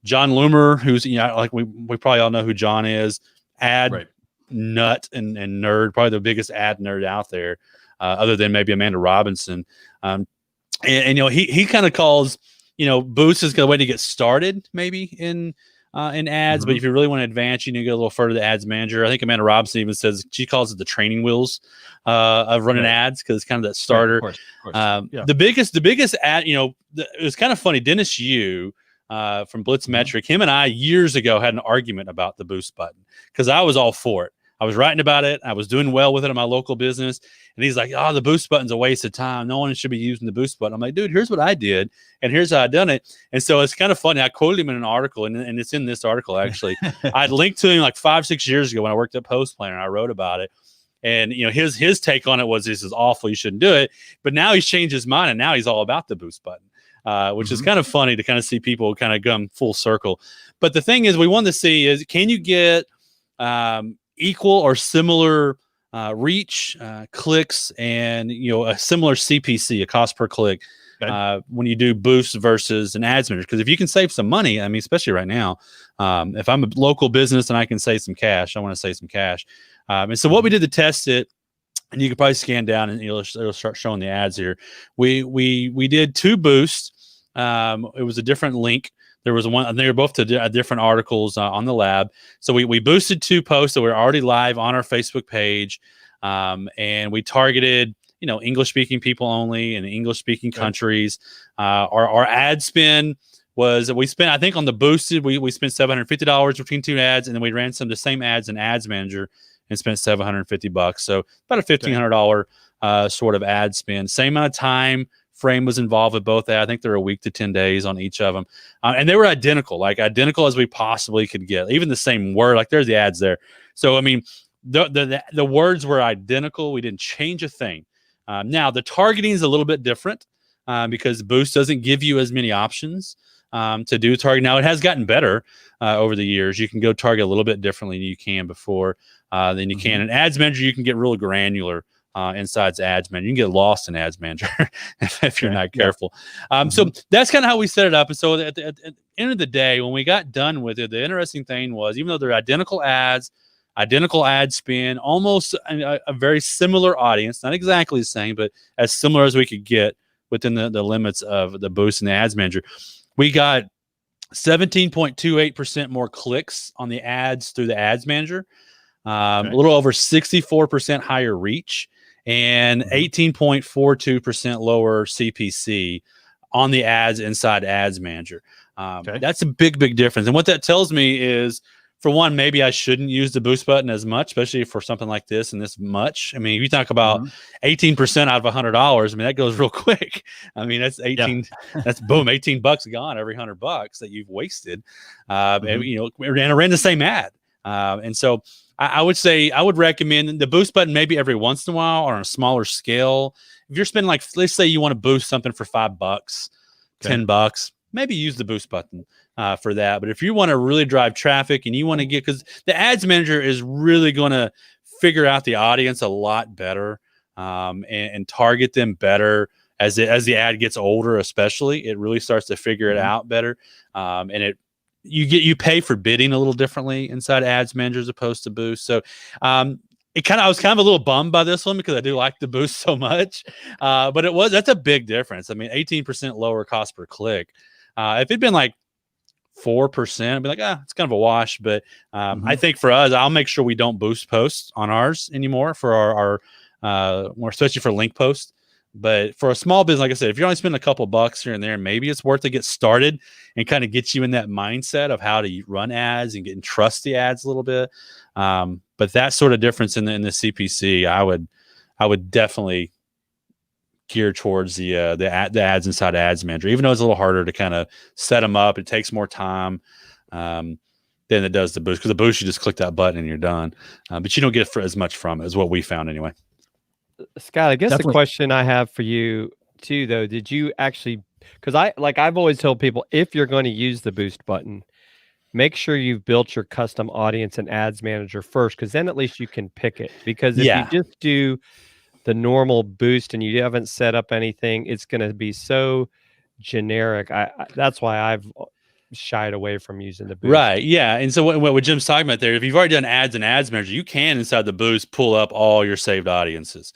John Loomer, who's, like we probably all know who John is, ad nut and nerd, probably the biggest ad nerd out there, other than maybe Amanda Robinson. And he kind of calls, boost is a way to get started maybe in ads. But if you really want to advance, you need to go a little further to Ads Manager. I think Amanda Robinson even says she calls it the training wheels of running ads, because it's kind of that starter. Of course. The biggest ad, it was kind of funny. Dennis Yu, from Blitzmetric, him and I years ago had an argument about the boost button, because I was all for it. I was writing about it. I was doing well with it in my local business. And he's like, "Oh, the boost button's a waste of time. No one should be using the boost button." I'm like, "Dude, here's what I did, and here's how I done it." And so it's kind of funny. I quoted him in an article, and it's in this article, actually. I'd linked to him like 5-6 years ago when I worked at Post Planner, and I wrote about it. And, his take on it was, "This is awful. You shouldn't do it." But now he's changed his mind, and now he's all about the boost button. Which is kind of funny to kind of see people kind of come full circle. But the thing is, we want to see is, can you get equal or similar reach, clicks, and a similar CPC, a cost per click, when you do boosts versus an ads manager? Because if you can save some money, I mean, especially right now, if I'm a local business and I can save some cash, I want to save some cash. And so what we did to test it, and you can probably scan down and it'll start showing the ads here. We did 2 boosts. It was a different link. There was one, and they were both to different articles on the lab. So we boosted 2 posts that were already live on our Facebook page, and we targeted English speaking people only in English speaking countries. Our ad spend was, we spent, I think on the boosted, we spent $750 between 2 ads, and then we ran the same ads in Ads Manager and spent $750. So about a $1,500 sort of ad spend. Same amount of time frame was involved with both. I think they're a week to 10 days on each of them. And they were identical as we possibly could get. Even the same word, like there's the ads there. So, I mean, the words were identical. We didn't change a thing. Now, the targeting is a little bit different because Boost doesn't give you as many options to do target. Now, it has gotten better over the years. You can go target a little bit differently than you can before than you can. In Ads Manager, you can get really granular inside Ads Manager. You can get lost in Ads Manager if you're not careful. So that's kind of how we set it up. And so at the end of the day, when we got done with it, the interesting thing was, even though they're identical ads, identical ad spin, almost a very similar audience, not exactly the same, but as similar as we could get within the limits of the Boost and the Ads Manager, we got 17.28% more clicks on the ads through the Ads Manager, a little over 64% higher reach, and 18.42% lower CPC on the ads inside Ads Manager. That's a big difference. And what that tells me is, for one, maybe I shouldn't use the boost button as much, especially for something like this and this much. I mean, if you talk about 18% out of $100, I mean, that goes real quick. I mean, that's 18, that's boom, $18 gone every $100 that you've wasted. And, you know, and I ran the same ad. And so I would say, I would recommend the boost button maybe every once in a while or on a smaller scale. If you're spending, like, let's say you want to boost something for $5, $10, maybe use the boost button for that. But if you want to really drive traffic and you want to get, because the ads manager is really going to figure out the audience a lot better and target them better as the ad gets older, especially. It really starts to figure it out better. And you pay for bidding a little differently inside ads manager as opposed to boost. So I was kind of a little bummed by this one because I do like the boost so much. But that's a big difference. I mean, 18% lower cost per click. If it'd been like 4%, I'd be like, it's kind of a wash. But I think for us, I'll make sure we don't boost posts on ours anymore for our more, especially for link posts. But for a small business, like I said, if you're only spending a couple bucks here and there, maybe it's worth to get started and kind of get you in that mindset of how to run ads and trust the ads a little bit. But that sort of difference in the CPC, I would definitely gear towards the ads inside Ads Manager, even though it's a little harder to kind of set them up. It takes more time than it does the boost, because the boost, you just click that button and you're done. But you don't get as much from it, is what we found anyway. Scott, I guess Definitely. the question I have for you too, though, did you actually, because I've always told people, if you're going to use the boost button, make sure you've built your custom audience and ads manager first, because then at least you can pick it. Because if you just do the normal boost and you haven't set up anything, it's going to be so generic. That's why I've shied away from using the boost. Right. Yeah. And so what Jim's talking about there, if you've already done ads and ads manager, you can inside the boost pull up all your saved audiences.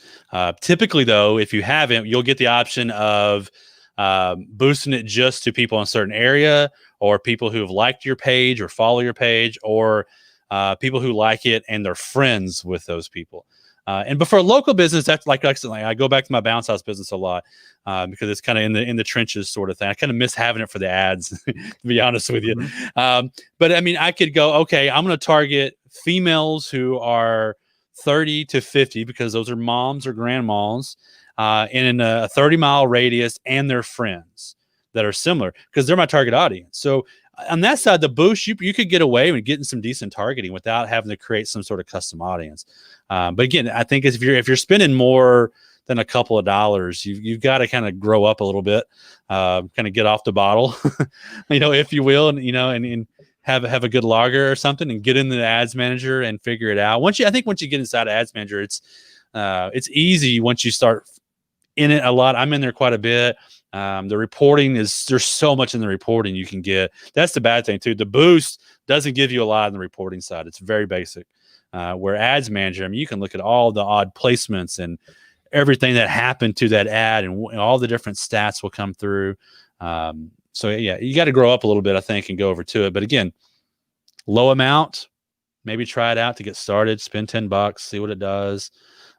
Typically, though, if you haven't, you'll get the option of boosting it just to people in a certain area, or people who have liked your page or follow your page, or people who like it and they're friends with those people. But for a local business, that's like I go back to my bounce house business a lot because it's kind of in the trenches sort of thing. I kind of miss having it for the ads, to be honest with you. But I mean, I could go, okay, I'm going to target females who are 30 to 50 because those are moms or grandmas, and in a 30-mile radius, and their friends that are similar, because they're my target audience. So on that side, the boost, you could get away with getting some decent targeting without having to create some sort of custom audience. But again, I think if you're spending more than a couple of dollars, you've got to kind of grow up a little bit, kind of get off the bottle, if you will, and have a good logger or something, and get in the ads manager and figure it out. Once you get inside ads manager, it's easy once you start in it a lot. I'm in there quite a bit. The reporting there's so much in the reporting you can get. That's the bad thing too. The boost doesn't give you a lot on the reporting side. It's very basic. Where ads manager, I mean, you can look at all the odd placements and everything that happened to that ad, and all the different stats will come through. So yeah, you got to grow up a little bit, I think, and go over to it. But again, low amount, maybe try it out to get started, spend $10, see what it does.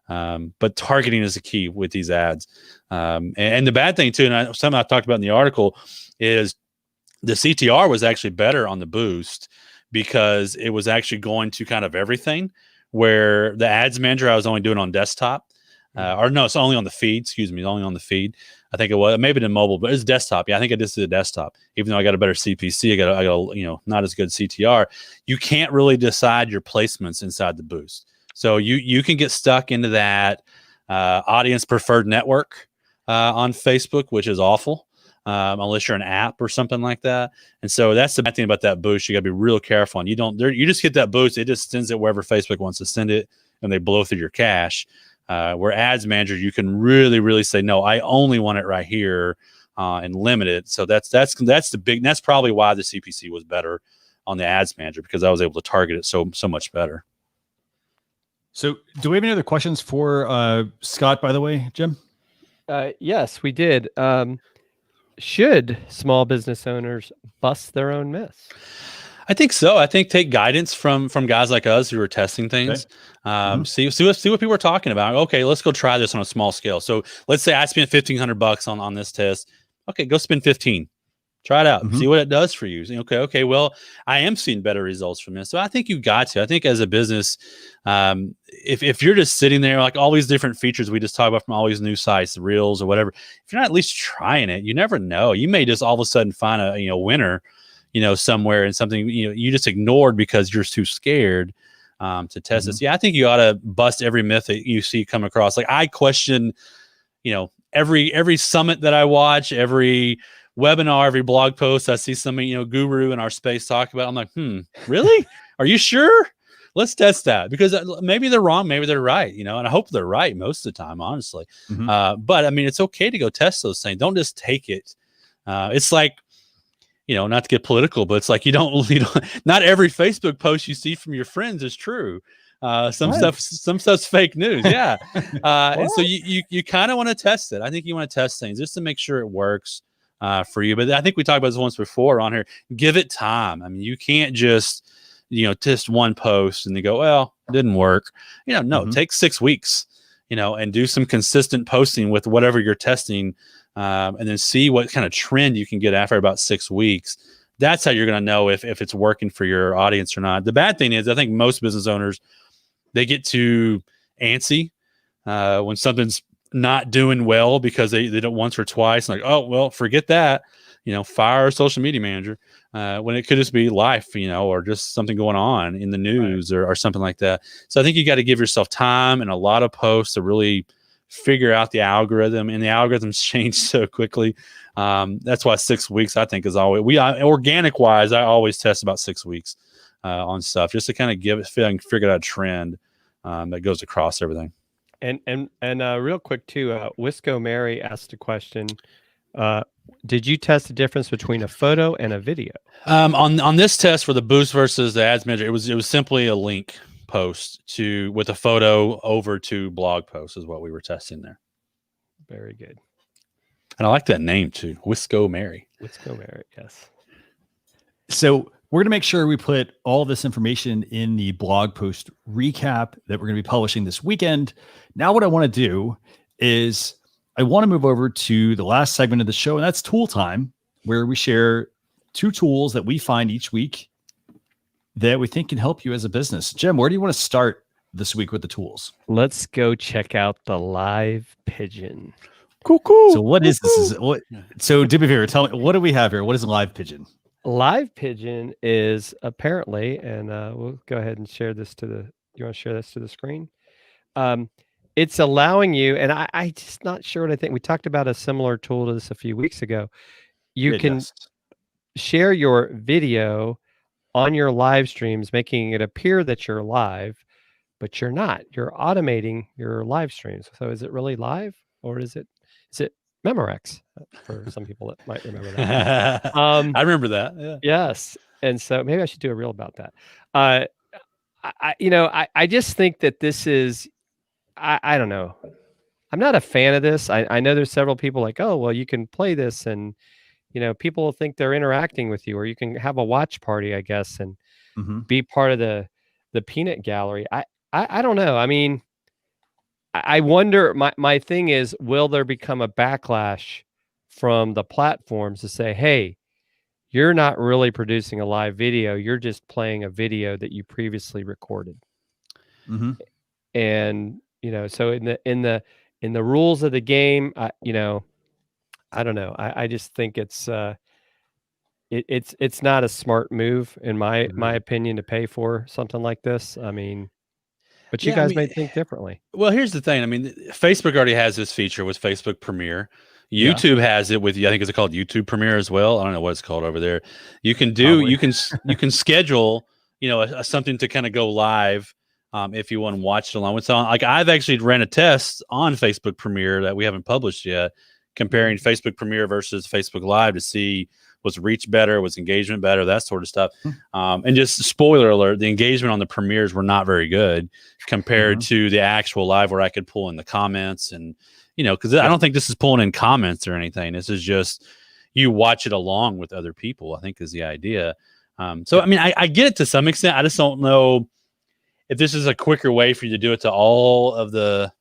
But targeting is the key with these ads. And the bad thing too, and something I talked about in the article, is the CTR was actually better on the boost because it was actually going to kind of everything, where the ads manager I was only doing on desktop, or no, it's only on the feed. Excuse me, only on the feed. I think it was maybe in mobile, but it's desktop. Yeah, I think I just did a desktop. Even though I got a better CPC, I got not as good CTR. You can't really decide your placements inside the boost. So you can get stuck into that audience preferred network on Facebook, which is awful, unless you're an app or something like that. And so that's the bad thing about that boost. You got to be real careful. And you just get that boost. It just sends it wherever Facebook wants to send it, and they blow through your cache. Where ads manager, you can really, really say, no, I only want it right here and limit it. So that's probably why the CPC was better on the ads manager, because I was able to target it so much better. So do we have any other questions for Scott, by the way, Jim? Yes, we did. Should small business owners bust their own myths? I think so. I think take guidance from guys like us who are testing things. Okay. See what people are talking about. Okay, let's go try this on a small scale. So let's say I spent $1,500 on this test. Okay, go spend 15. Try it out. Mhm. See what it does for you. Okay. Well, I am seeing better results from this. So I think you've got to. I think as a business, if you're just sitting there, like all these different features we just talked about from all these new sites, Reels or whatever, if you're not at least trying it, you never know. You may just all of a sudden find a winner, somewhere, and something you just ignored because you're too scared to test this. Yeah, I think you ought to bust every myth that you see come across. Like I question, every summit that I watch, every webinar, every blog post I see somebody, guru in our space talk about. I'm like, really? Are you sure? Let's test that, because maybe they're wrong, maybe they're right, and I hope they're right most of the time, honestly. But I mean, it's okay to go test those things. Don't just take it. It's like, not to get political, but it's like you don't not every Facebook post you see from your friends is true. Some stuff's fake news. Yeah. And so you kind of want to test it. I think you want to test things just to make sure it works for you. But I think we talked about this once before on here. Give it time. I mean, you can't just, test one post and they go, well, it didn't work. No, take 6 weeks, and do some consistent posting with whatever you're testing. And then see what kind of trend you can get after about 6 weeks. That's how you're going to know if it's working for your audience or not. The bad thing is, I think most business owners, they get too antsy when something's not doing well because they did it once or twice. Like, oh, well, forget that. Fire a social media manager when it could just be life, or just something going on in the news or something like that. So I think you got to give yourself time and a lot of posts to really figure out the algorithm, and the algorithms change so quickly. That's why 6 weeks, I think, is always organic wise. I always test about 6 weeks on stuff just to kind of figure out a trend that goes across everything. And real quick too, Wisco Mary asked a question. Did you test the difference between a photo and a video? On this test for the boost versus the ads manager, it was simply a link post with a photo over to blog post is what we were testing there. Very good. And I like that name too, Wisco Mary. Wisco Mary, yes. So we're going to make sure we put all this information in the blog post recap that we're going to be publishing this weekend. Now what I want to do is I want to move over to the last segment of the show, and that's tool time, where we share 2 tools that we find each week that we think can help you as a business. Jim, where do you want to start this week with the tools? Let's go check out the LivePigeon. Cool. So what is this? So do me a favor, tell me, what do we have here? What is LivePigeon? LivePigeon is apparently, and we'll go ahead and share this you want to share this to the screen? It's allowing you, and I just not sure what I think. We talked about a similar tool to this a few weeks ago. You can share your video on your live streams, making it appear that you're live, but you're not. You're automating your live streams. So is it really live, or is it Memorex for some people that might remember that? I remember that. Yeah. Yes. And so maybe I should do a reel about that. I just think that this is, I don't know. I'm not a fan of this. I know there's several people like, oh, well, you can play this and, people will think they're interacting with you, or you can have a watch party, I guess, and be part of the peanut gallery. I don't know. I mean, I wonder, my thing is, will there become a backlash from the platforms to say, hey, you're not really producing a live video. You're just playing a video that you previously recorded. And, so in the rules of the game, I don't know. I just think it's not a smart move in my opinion to pay for something like this. I mean, but you guys may think differently. Well, here's the thing. I mean, Facebook already has this feature with Facebook Premiere. YouTube has it with, I think it's called YouTube Premiere as well. I don't know what it's called over there. You can you can schedule, something to kind of go live if you want to watch it along with someone. Like I've actually ran a test on Facebook Premiere that we haven't published yet, comparing Facebook Premiere versus Facebook Live to see was reach better, was engagement better, that sort of stuff. And just spoiler alert, the engagement on the premieres were not very good compared to the actual live, where I could pull in the comments and, because I don't think this is pulling in comments or anything. This is just you watch it along with other people, I think is the idea. So, I mean, I get it to some extent. I just don't know if this is a quicker way for you to do it to all of the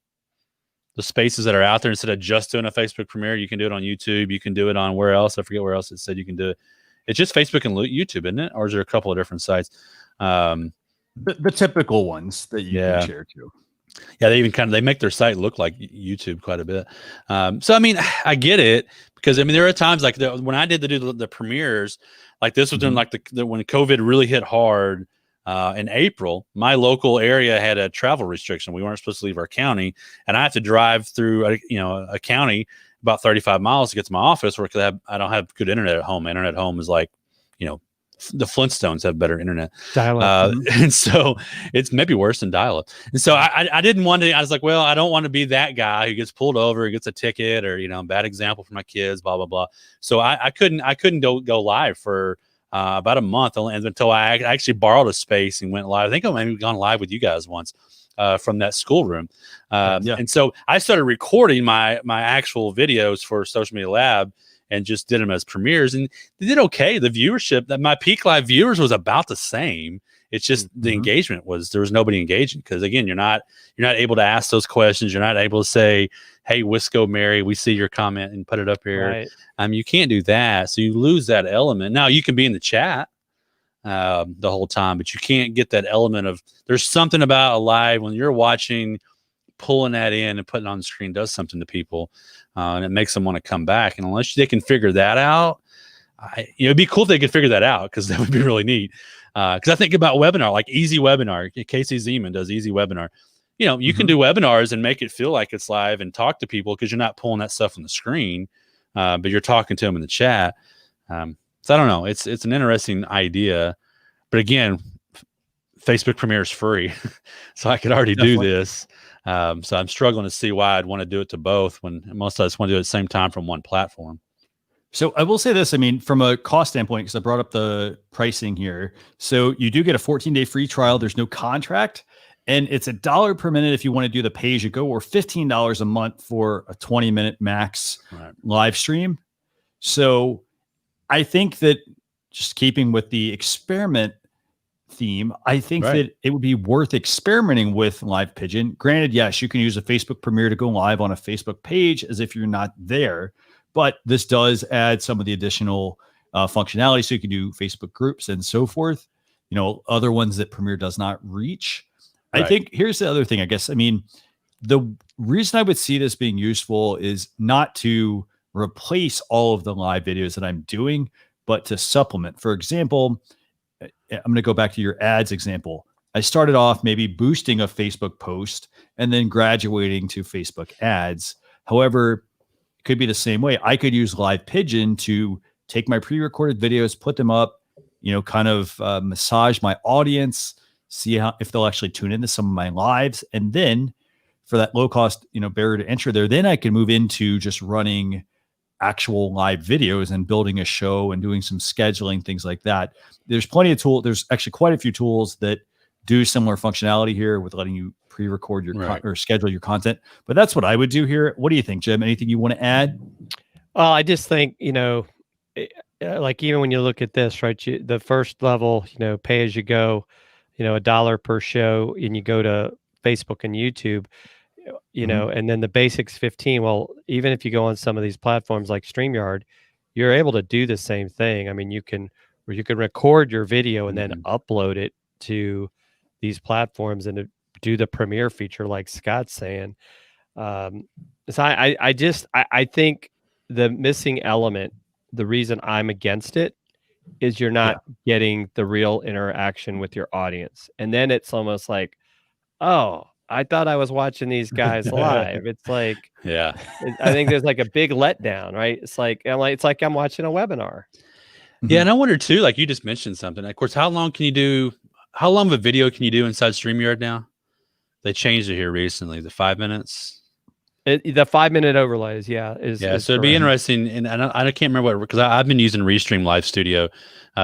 spaces that are out there. Instead of just doing a Facebook premiere, you can do it on YouTube. You can do it on where else? I forget where else it said you can do it. It's just Facebook and YouTube, isn't it? Or is there a couple of different sites? The typical ones that you can share to. Yeah, they make their site look like YouTube quite a bit. So I mean, I get it, because I mean there are times like when I did the premieres, like this was during like when COVID really hit hard in April. My local area had a travel restriction. We weren't supposed to leave our county, and I had to drive through a county about 35 miles to get to my office, where I don't have good internet at home. My internet at home is like, the Flintstones have better internet. Dial-up. And so it's maybe worse than dial-up. And so I didn't want to, I was like, well, I don't want to be that guy who gets pulled over, who gets a ticket, or, bad example for my kids, blah, blah, blah. So I couldn't go live for about a month until I actually borrowed a space and went live. I think I maybe gone live with you guys once from that schoolroom. And so I started recording my actual videos for Social Media Lab, and just did them as premieres, and they did okay. The viewership, that my peak live viewers was about the same. It's just the engagement there was nobody engaging, because again, you're not able to ask those questions. You're not able to say, "Hey, Wisco Mary, we see your comment and put it up here." Right. You can't do that, so you lose that element. Now you can be in the chat the whole time, but you can't get that element of. There's something about a live when you're watching. Pulling that in and putting it on the screen does something to people, and it makes them want to come back. And unless they can figure that out, it'd be cool if they could figure that out, because that would be really neat. Because I think about webinar, like Easy Webinar. Casey Zeman does Easy Webinar. You can do webinars and make it feel like it's live and talk to people, because you're not pulling that stuff on the screen, but you're talking to them in the chat. So I don't know. It's an interesting idea, but again, Facebook Premiere is free, so I could already do this. So I'm struggling to see why I'd want to do it to both, when most of us want to do it at the same time from one platform. So I will say this, from a cost standpoint, because I brought up the pricing here. So you do get a 14-day free trial. There's no contract, and it's $1 per minute if you want to do the pay-as-you-go, or $15 a month for a 20-minute max live stream. So I think that, just keeping with the experiment theme, I think that it would be worth experimenting with LivePigeon. Granted, yes, you can use a Facebook Premiere to go live on a Facebook page as if you're not there, but this does add some of the additional functionality, so you can do Facebook groups and so forth, other ones that Premiere does not reach. I think here's the other thing, I guess. The reason I would see this being useful is not to replace all of the live videos that I'm doing, but to supplement. For example, I'm going to go back to your ads example. I started off maybe boosting a Facebook post and then graduating to Facebook ads. However, it could be the same way. I could use LivePigeon to take my pre-recorded videos, put them up, kind of massage my audience, see if they'll actually tune into some of my lives. And then for that low cost, barrier to enter there, then I can move into just running actual live videos and building a show and doing some scheduling, things like that. There's plenty of tools. There's actually quite a few tools that do similar functionality here, with letting you pre-record your or schedule your content. But that's what I would do here. What do you think, Jim? Anything you want to add? Well, I just think, like even when you look at this, right, the first level, pay as you go, $1 per show, and you go to Facebook and YouTube, and then the basics 15. Well, even if you go on some of these platforms like StreamYard, you're able to do the same thing. You can record your video and then upload it to these platforms and to do the premiere feature, like Scott's saying. So I think the missing element, the reason I'm against it, is you're not getting the real interaction with your audience. And then it's almost like, oh, I thought I was watching these guys live. It's like, I think there's like a big letdown, right? It's like I'm watching a webinar. Yeah, and I wonder too, like you just mentioned something. Of course, how long of a video can you do inside StreamYard now? They changed it here recently. The 5 minutes. The 5-minute overlays, so it'd be interesting, and I can't remember what, because I've been using Restream Live Studio,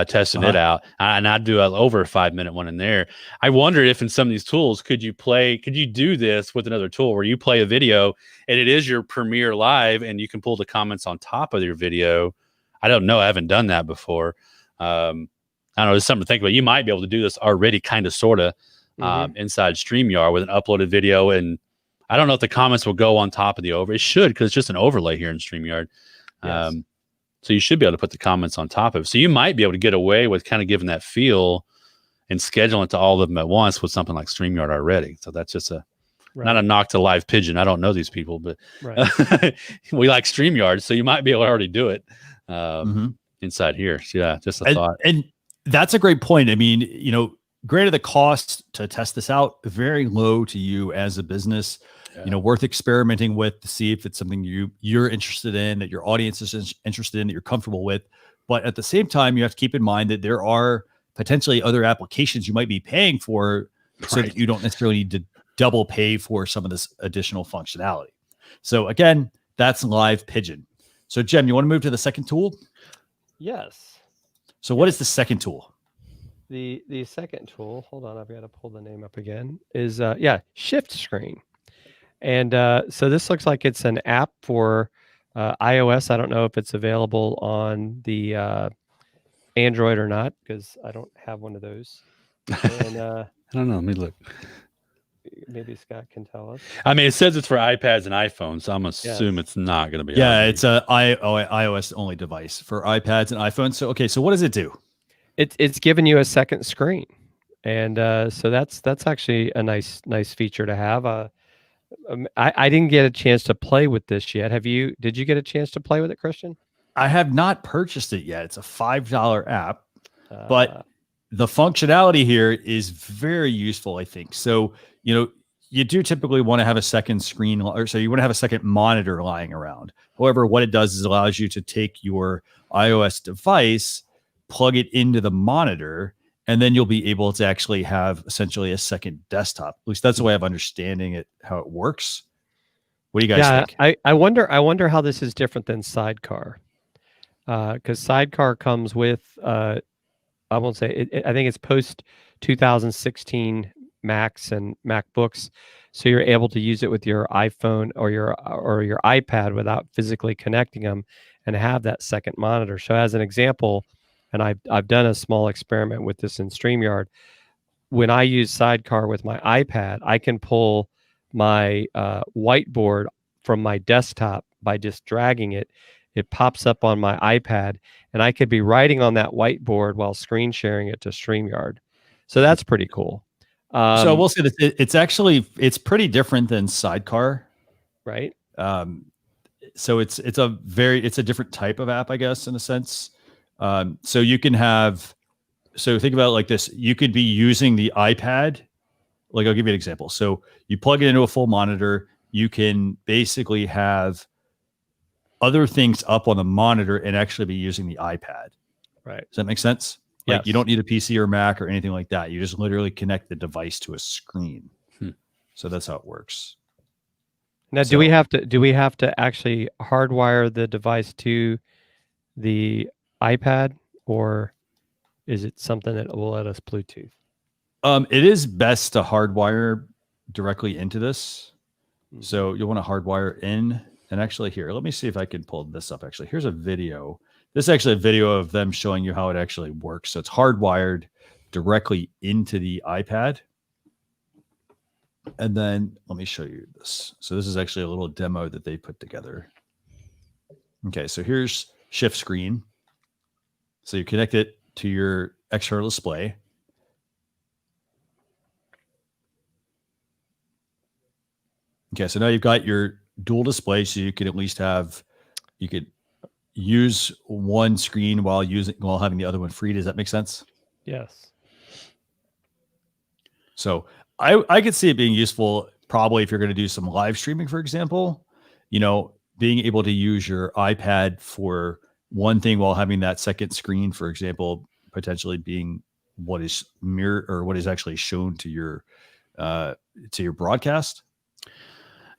testing it out, and I'd do over a 5-minute one in there. I wonder if in some of these tools, could you do this with another tool where you play a video and it is your Premiere Live, and you can pull the comments on top of your video. I don't know. I haven't done that before. I don't know. It's something to think about. You might be able to do this already, kind of, sort of, inside StreamYard with an uploaded video, and I don't know if the comments will go on top of the over. It should, because it's just an overlay here in StreamYard. Yes. So you should be able to put the comments on top of it. So you might be able to get away with kind of giving that feel and scheduling it to all of them at once with something like StreamYard already. So that's just not a knock to LivePigeon. I don't know these people, but we like StreamYard, so you might be able to already do it inside here. Yeah, just a thought. And that's a great point. I mean, granted, the cost to test this out very low to you as a business. Worth experimenting with to see if it's something you're interested in, that your audience is interested in, that you're comfortable with. But at the same time, you have to keep in mind that there are potentially other applications you might be paying for, so that you don't necessarily need to double pay for some of this additional functionality. So again, that's LivePigeon. So Jem, you want to move to the second tool? Yes. So what is the second tool? The second tool, hold on, I've got to pull the name up again, is Shiftscreen. And so this looks like it's an app for iOS. I don't know if it's available on the Android or not, because I don't have one of those. And I don't know. Let me look. Maybe Scott can tell us. I mean, it says it's for iPads and iPhones, so I'm assume it's not going to be. Yeah, it's a iOS only device for iPads and iPhones. So so what does it do? It's giving you a second screen, and so that's actually a nice feature to have. I didn't get a chance to play with this yet. Did you get a chance to play with it, Christian? I have not purchased it yet. It's a $5 app, but the functionality here is very useful, I think. So, you do typically want to have a second screen, or so you want to have a second monitor lying around. However, what it does is allows you to take your iOS device, plug it into the monitor, and then you'll be able to actually have essentially a second desktop. At least that's the way of understanding it, how it works. What do you guys think? I wonder how this is different than Sidecar. Because Sidecar comes with, I won't say, I think it's post 2016 Macs and MacBooks. So you're able to use it with your iPhone or your iPad without physically connecting them and have that second monitor. So as an example, and I've done a small experiment with this in StreamYard. When I use Sidecar with my iPad, I can pull my whiteboard from my desktop by just dragging it. It pops up on my iPad, and I could be writing on that whiteboard while screen sharing it to StreamYard. So that's pretty cool. So we'll say that it's pretty different than Sidecar, right? So it's a different type of app, I guess, in a sense. So you can think about it like this. You could be using the iPad. Like, I'll give you an example. So you plug it into a full monitor. You can basically have other things up on the monitor and actually be using the iPad. Right. Does that make sense? Like, you don't need a PC or Mac or anything like that. You just literally connect the device to a screen. So that's how it works. Now, do we have to actually hardwire the device to the iPad, or is it something that will let us Bluetooth? It is best to hardwire directly into this. So you'll want to hardwire in. And actually here, let me see if I can pull this up. Actually, here's a video. This is actually a video of them showing you how it actually works. So it's hardwired directly into the iPad. And then let me show you this. So this is actually a little demo that they put together. Okay, so here's Shiftscreen. So you connect it to your external display. Okay, so now you've got your dual display, so you could at least you could use one screen while having the other one free. Does that make sense? Yes. So I could see it being useful probably if you're going to do some live streaming, for example, being able to use your iPad for one thing while having that second screen, for example, potentially being what is mirrored or what is actually shown to your broadcast.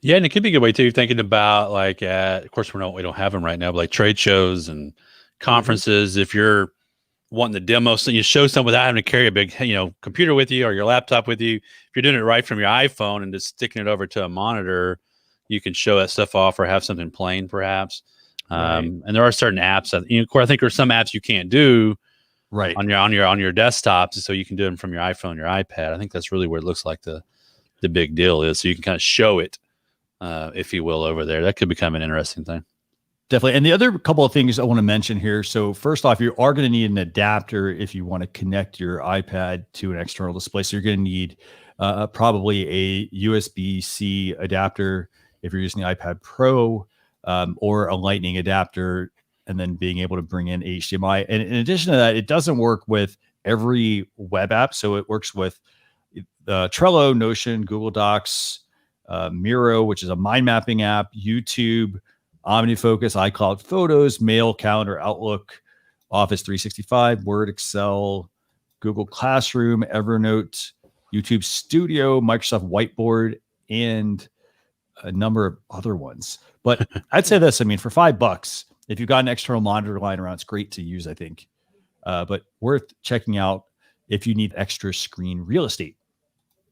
Yeah, and it could be a good way too. Thinking about of course we don't have them right now, but like trade shows and conferences. If you're wanting to demo, so you show something without having to carry a big computer with you or your laptop with you. If you're doing it right from your iPhone and just sticking it over to a monitor, you can show that stuff off or have something playing perhaps. Right. And there are certain apps that of course I think there's some apps you can't do right on your desktops, so you can do them from your iPhone, your iPad. I think that's really where it looks like the big deal is. So you can kind of show it if you will, over there. That could become an interesting thing. Definitely. And the other couple of things I want to mention here. So first off, you are going to need an adapter if you want to connect your iPad to an external display. So you're going to need probably a USB-C adapter if you're using the iPad Pro, or a Lightning adapter, and then being able to bring in HDMI. And in addition to that, it doesn't work with every web app. So it works with Trello, Notion, Google Docs, Miro, which is a mind mapping app, YouTube, OmniFocus, iCloud Photos, Mail, Calendar, Outlook, Office 365, Word, Excel, Google Classroom, Evernote, YouTube Studio, Microsoft Whiteboard, and a number of other ones. But I'd say this, I mean, for $5, if you've got an external monitor lying around, it's great to use, I think. But worth checking out if you need extra screen real estate.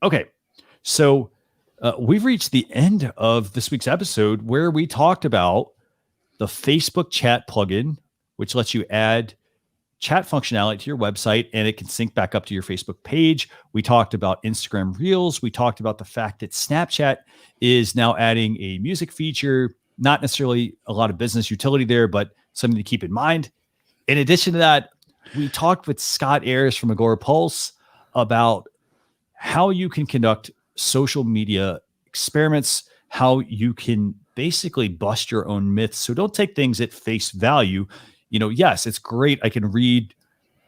Okay, so we've reached the end of this week's episode where we talked about the Facebook chat plugin, which lets you add chat functionality to your website and it can sync back up to your Facebook page. We talked about Instagram Reels. We talked about the fact that Snapchat is now adding a music feature, not necessarily a lot of business utility there, but something to keep in mind. In addition to that, we talked with Scott Ayres from Agora Pulse about how you can conduct social media experiments, how you can basically bust your own myths. So don't take things at face value. You know, yes, it's great. I can read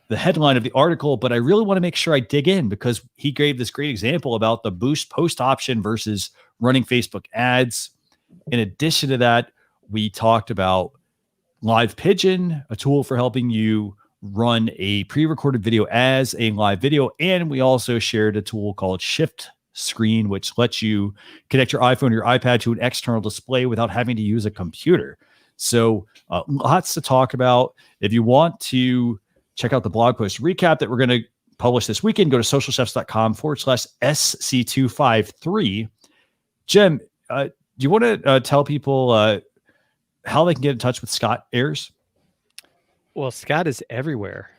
the headline of the article, but I really want to make sure I dig in because he gave this great example about the boost post option versus running Facebook ads. In addition to that, we talked about LivePigeon, a tool for helping you run a pre-recorded video as a live video. And we also shared a tool called Shiftscreen, which lets you connect your iPhone or your iPad to an external display without having to use a computer. So lots to talk about. If you want to check out the blog post recap that we're going to publish this weekend, go to socialchefs.com/SC253. Jim, do you want to tell people how they can get in touch with Scott Ayres? Well, Scott is everywhere.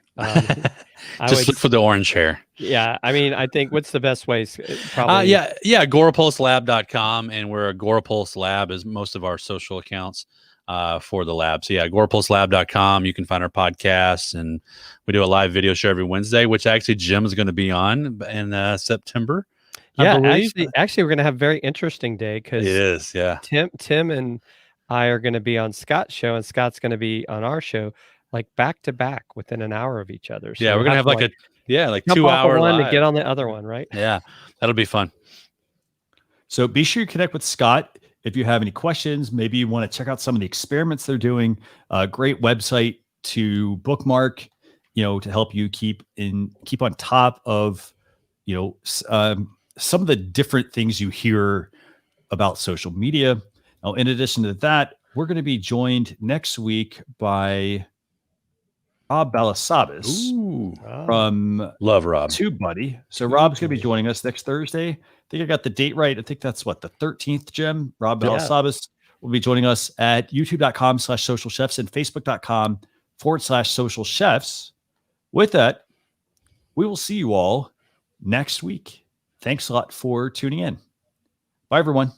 Just look for the orange hair. Yeah. I mean, I think what's the best way? Probably. Yeah. agorapulselab.com, and we're Agorapulse Lab is most of our social accounts for the lab. So yeah, agorapulselab.com. You can find our podcasts, and we do a live video show every Wednesday, which actually Jim is going to be on in September. Yeah, actually, we're going to have a very interesting day because it is. Yeah, Tim and I are going to be on Scott's show, and Scott's going to be on our show, like back to back within an hour of each other. So yeah, we're going to have like a 2 hour one live to get on the other one, right? Yeah, that'll be fun. So be sure to connect with Scott. If you have any questions, maybe you want to check out some of the experiments they're doing. A great website to bookmark, to help you keep on top of, some of the different things you hear about social media. Now, in addition to that, we're going to be joined next week by Rob Balasabas from Love Rob TubeBuddy. So Rob's going to be joining us next Thursday. I think I got the date right. I think that's the 13th, Jim. Rob Balasabas will be joining us at youtube.com/socialchefs and facebook.com/socialchefs. With that, we will see you all next week. Thanks a lot for tuning in. Bye, everyone.